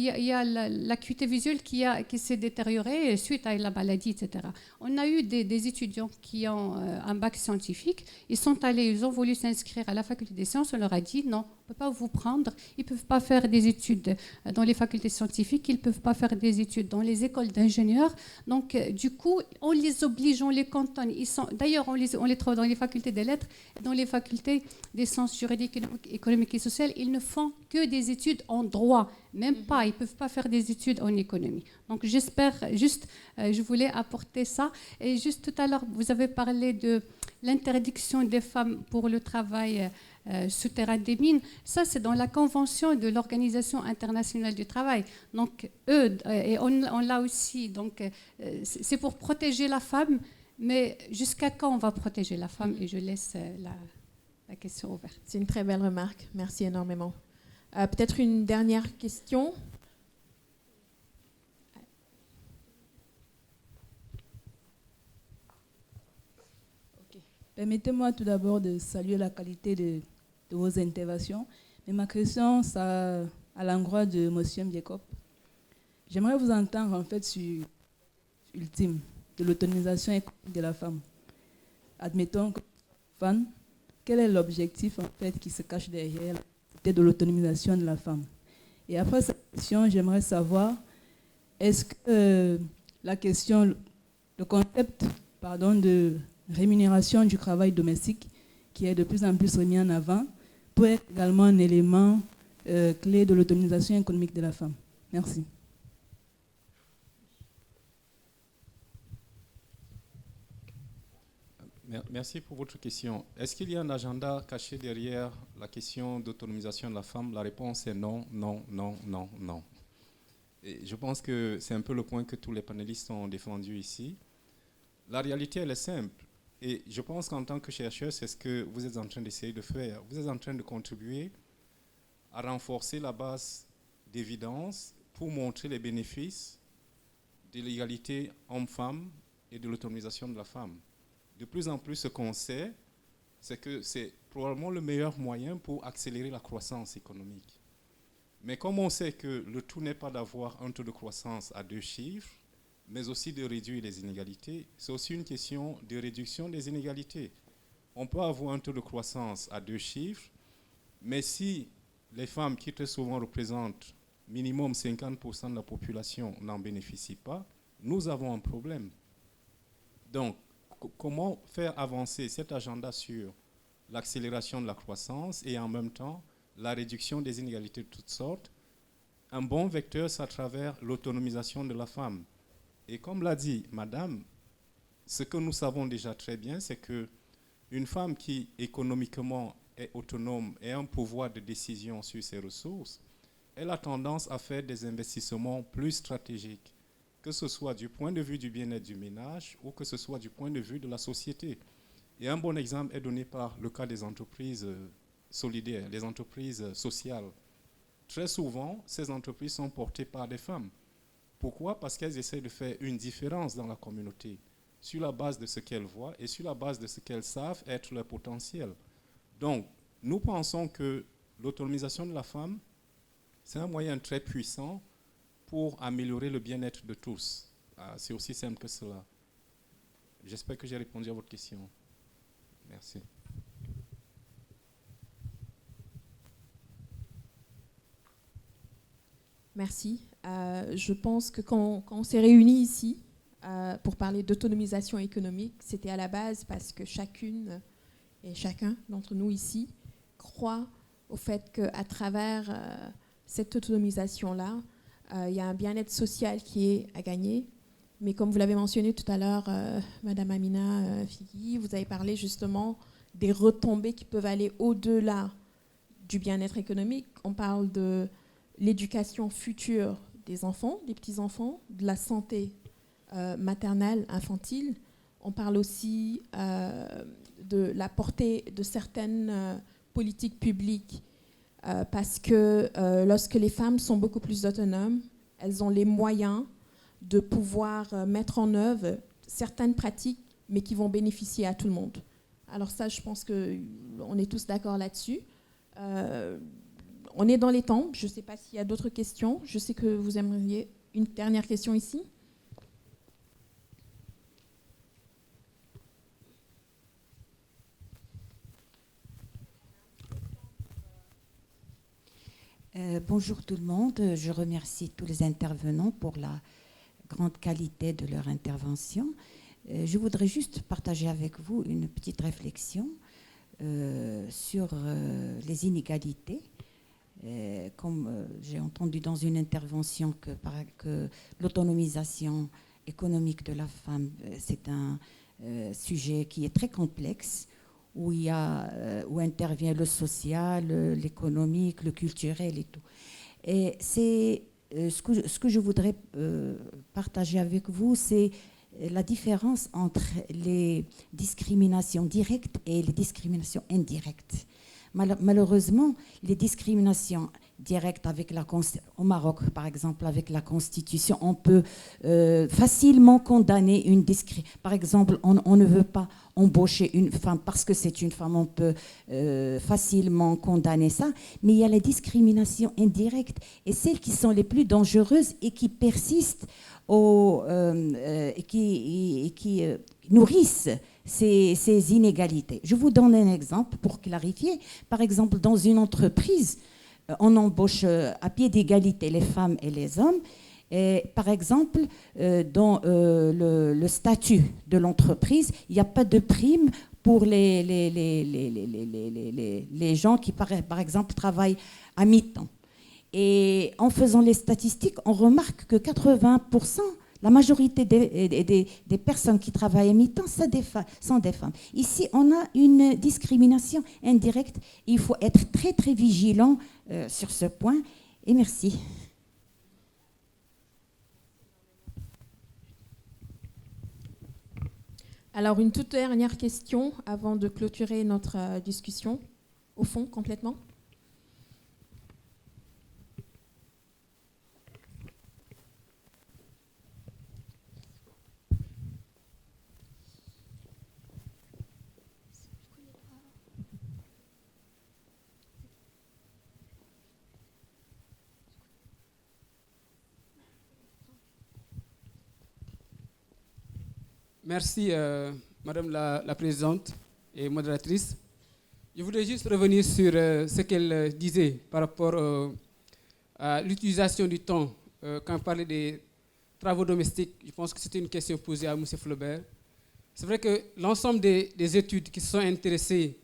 y a l'acuité visuelle qui s'est détériorée suite à la maladie, etc. On a eu des étudiants qui ont un bac scientifique, ils ont voulu s'inscrire à la faculté des sciences, on leur a dit non, on ne peut pas vous prendre, ils ne peuvent pas faire des études dans les facultés scientifiques, ils ne peuvent pas faire des études dans les écoles d'ingénieurs. Donc, du coup, on les oblige, on les cantonne. D'ailleurs, on les trouve dans les facultés des lettres, dans les facultés des sciences juridiques, économiques et sociales. Ils ne font que des études en droit, même pas. Ils ne peuvent pas faire des études en économie. Donc, j'espère, je voulais apporter ça. Et juste tout à l'heure, vous avez parlé de l'interdiction des femmes pour le travail souterrain des mines. Ça, c'est dans la convention de l'Organisation internationale du travail. Donc, et on l'a aussi. Donc, c'est pour protéger la femme, mais jusqu'à quand on va protéger la femme? Et je laisse la question ouverte. C'est une très belle remarque. Merci énormément. Peut-être une dernière question. Permettez-moi tout d'abord de saluer la qualité de vos interventions. Mais ma question, c'est à l'endroit de M. Mbiekop. J'aimerais vous entendre en fait sur l'ultime de l'autonomisation économique de la femme. Admettons que femme, quel est l'objectif en fait qui se cache derrière de l'autonomisation de la femme? Et après cette question, j'aimerais savoir, est-ce que la question, le concept, de rémunération du travail domestique, qui est de plus en plus remis en avant, peut être également un élément clé de l'autonomisation économique de la femme. Merci. Merci pour votre question. Est-ce qu'il y a un agenda caché derrière la question d'autonomisation de la femme? La réponse est non, non, non, non, non. Et je pense que c'est un peu le point que tous les panélistes ont défendu ici. La réalité, elle est simple. Et je pense qu'en tant que chercheur, c'est ce que vous êtes en train d'essayer de faire. Vous êtes en train de contribuer à renforcer la base d'évidence pour montrer les bénéfices de l'égalité homme-femme et de l'autonomisation de la femme. De plus en plus, ce qu'on sait, c'est que c'est probablement le meilleur moyen pour accélérer la croissance économique. Mais comme on sait que le tout n'est pas d'avoir un taux de croissance à 2 chiffres, mais aussi de réduire les inégalités, c'est aussi une question de réduction des inégalités. On peut avoir un taux de croissance à 2 chiffres, mais si les femmes, qui très souvent représentent minimum 50% de la population, n'en bénéficient pas, nous avons un problème. Donc, comment faire avancer cet agenda sur l'accélération de la croissance et en même temps la réduction des inégalités de toutes sortes? Un bon vecteur, c'est à travers l'autonomisation de la femme. Et comme l'a dit Madame, ce que nous savons déjà très bien, c'est qu'une femme qui économiquement est autonome et a un pouvoir de décision sur ses ressources, elle a tendance à faire des investissements plus stratégiques, que ce soit du point de vue du bien-être du ménage ou que ce soit du point de vue de la société. Et un bon exemple est donné par le cas des entreprises solidaires, les entreprises sociales. Très souvent, ces entreprises sont portées par des femmes. Pourquoi? Parce qu'elles essaient de faire une différence dans la communauté sur la base de ce qu'elles voient et sur la base de ce qu'elles savent être leur potentiel. Donc, nous pensons que l'autonomisation de la femme, c'est un moyen très puissant pour améliorer le bien-être de tous. C'est aussi simple que cela. J'espère que j'ai répondu à votre question. Merci. Merci. Je pense que quand on s'est réunis ici pour parler d'autonomisation économique, c'était à la base parce que chacune et chacun d'entre nous ici croit au fait qu'à travers cette autonomisation-là, il y a un bien-être social qui est à gagner. Mais comme vous l'avez mentionné tout à l'heure, Madame Amina Figui, vous avez parlé justement des retombées qui peuvent aller au-delà du bien-être économique. On parle de l'éducation future des enfants, des petits-enfants, de la santé maternelle, infantile. On parle aussi de la portée de certaines politiques publiques parce que lorsque les femmes sont beaucoup plus autonomes, elles ont les moyens de pouvoir mettre en œuvre certaines pratiques, mais qui vont bénéficier à tout le monde. Alors ça, je pense qu'on est tous d'accord là-dessus. On est dans les temps. Je ne sais pas s'il y a d'autres questions. Je sais que vous aimeriez une dernière question ici. Bonjour tout le monde. Je remercie tous les intervenants pour la grande qualité de leur intervention. Je voudrais juste partager avec vous une petite réflexion sur les inégalités. Comme j'ai entendu dans une intervention que l'autonomisation économique de la femme, c'est un sujet qui est très complexe, où intervient le social, l'économique, le culturel et tout. Et c'est ce que je voudrais partager avec vous, c'est la différence entre les discriminations directes et les discriminations indirectes. Malheureusement, les discriminations directes au Maroc, par exemple, avec la Constitution, on peut facilement condamner une discrimination. Par exemple, on ne veut pas embaucher une femme parce que c'est une femme, on peut facilement condamner ça. Mais il y a les discriminations indirectes et celles qui sont les plus dangereuses et qui persistent et qui nourrissent ces inégalités. Je vous donne un exemple pour clarifier. Par exemple, dans une entreprise, on embauche à pied d'égalité les femmes et les hommes. Et par exemple, dans le statut de l'entreprise, il n'y a pas de prime pour les gens qui, par exemple, travaillent à mi-temps. Et en faisant les statistiques, on remarque que 80%, la majorité des personnes qui travaillent à mi-temps sont des femmes. Ici, on a une discrimination indirecte. Il faut être très, très vigilant sur ce point. Et merci. Alors, une toute dernière question avant de clôturer notre discussion, au fond, complètement. Merci, Madame la Présidente et modératrice. Je voudrais juste revenir sur ce qu'elle disait par rapport à l'utilisation du temps. Quand on parlait des travaux domestiques, je pense que c'était une question posée à M. Flaubert. C'est vrai que l'ensemble des études qui se sont intéressées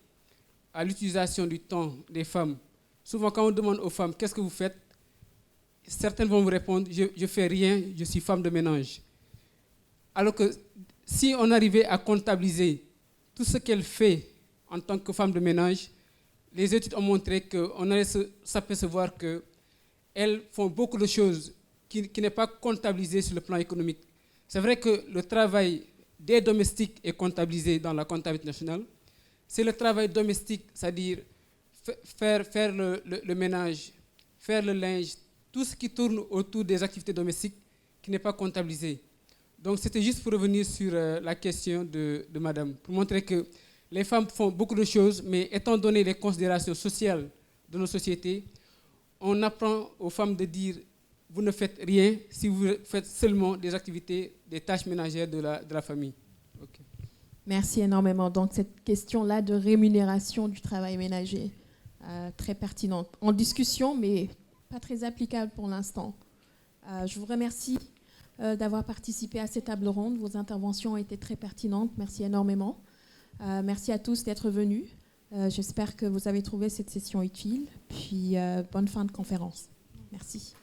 à l'utilisation du temps des femmes, souvent quand on demande aux femmes « qu'est-ce que vous faites ?», certaines vont vous répondre « je ne fais rien, je suis femme de ménage ». Alors que si on arrivait à comptabiliser tout ce qu'elle fait en tant que femme de ménage, les études ont montré qu'on allait s'apercevoir qu'elles font beaucoup de choses qui n'est pas comptabilisé sur le plan économique. C'est vrai que le travail des domestiques est comptabilisé dans la comptabilité nationale. C'est le travail domestique, c'est-à-dire faire le ménage, faire le linge, tout ce qui tourne autour des activités domestiques qui n'est pas comptabilisé. Donc c'était juste pour revenir sur la question de Madame, pour montrer que les femmes font beaucoup de choses, mais étant donné les considérations sociales de nos sociétés, on apprend aux femmes de dire vous ne faites rien si vous faites seulement des activités, des tâches ménagères de la famille. Okay. Merci énormément. Donc cette question-là de rémunération du travail ménager, très pertinente. En discussion, mais pas très applicable pour l'instant. Je vous remercie d'avoir participé à cette table ronde. Vos interventions ont été très pertinentes. Merci énormément. Merci à tous d'être venus. J'espère que vous avez trouvé cette session utile. Puis bonne fin de conférence. Merci.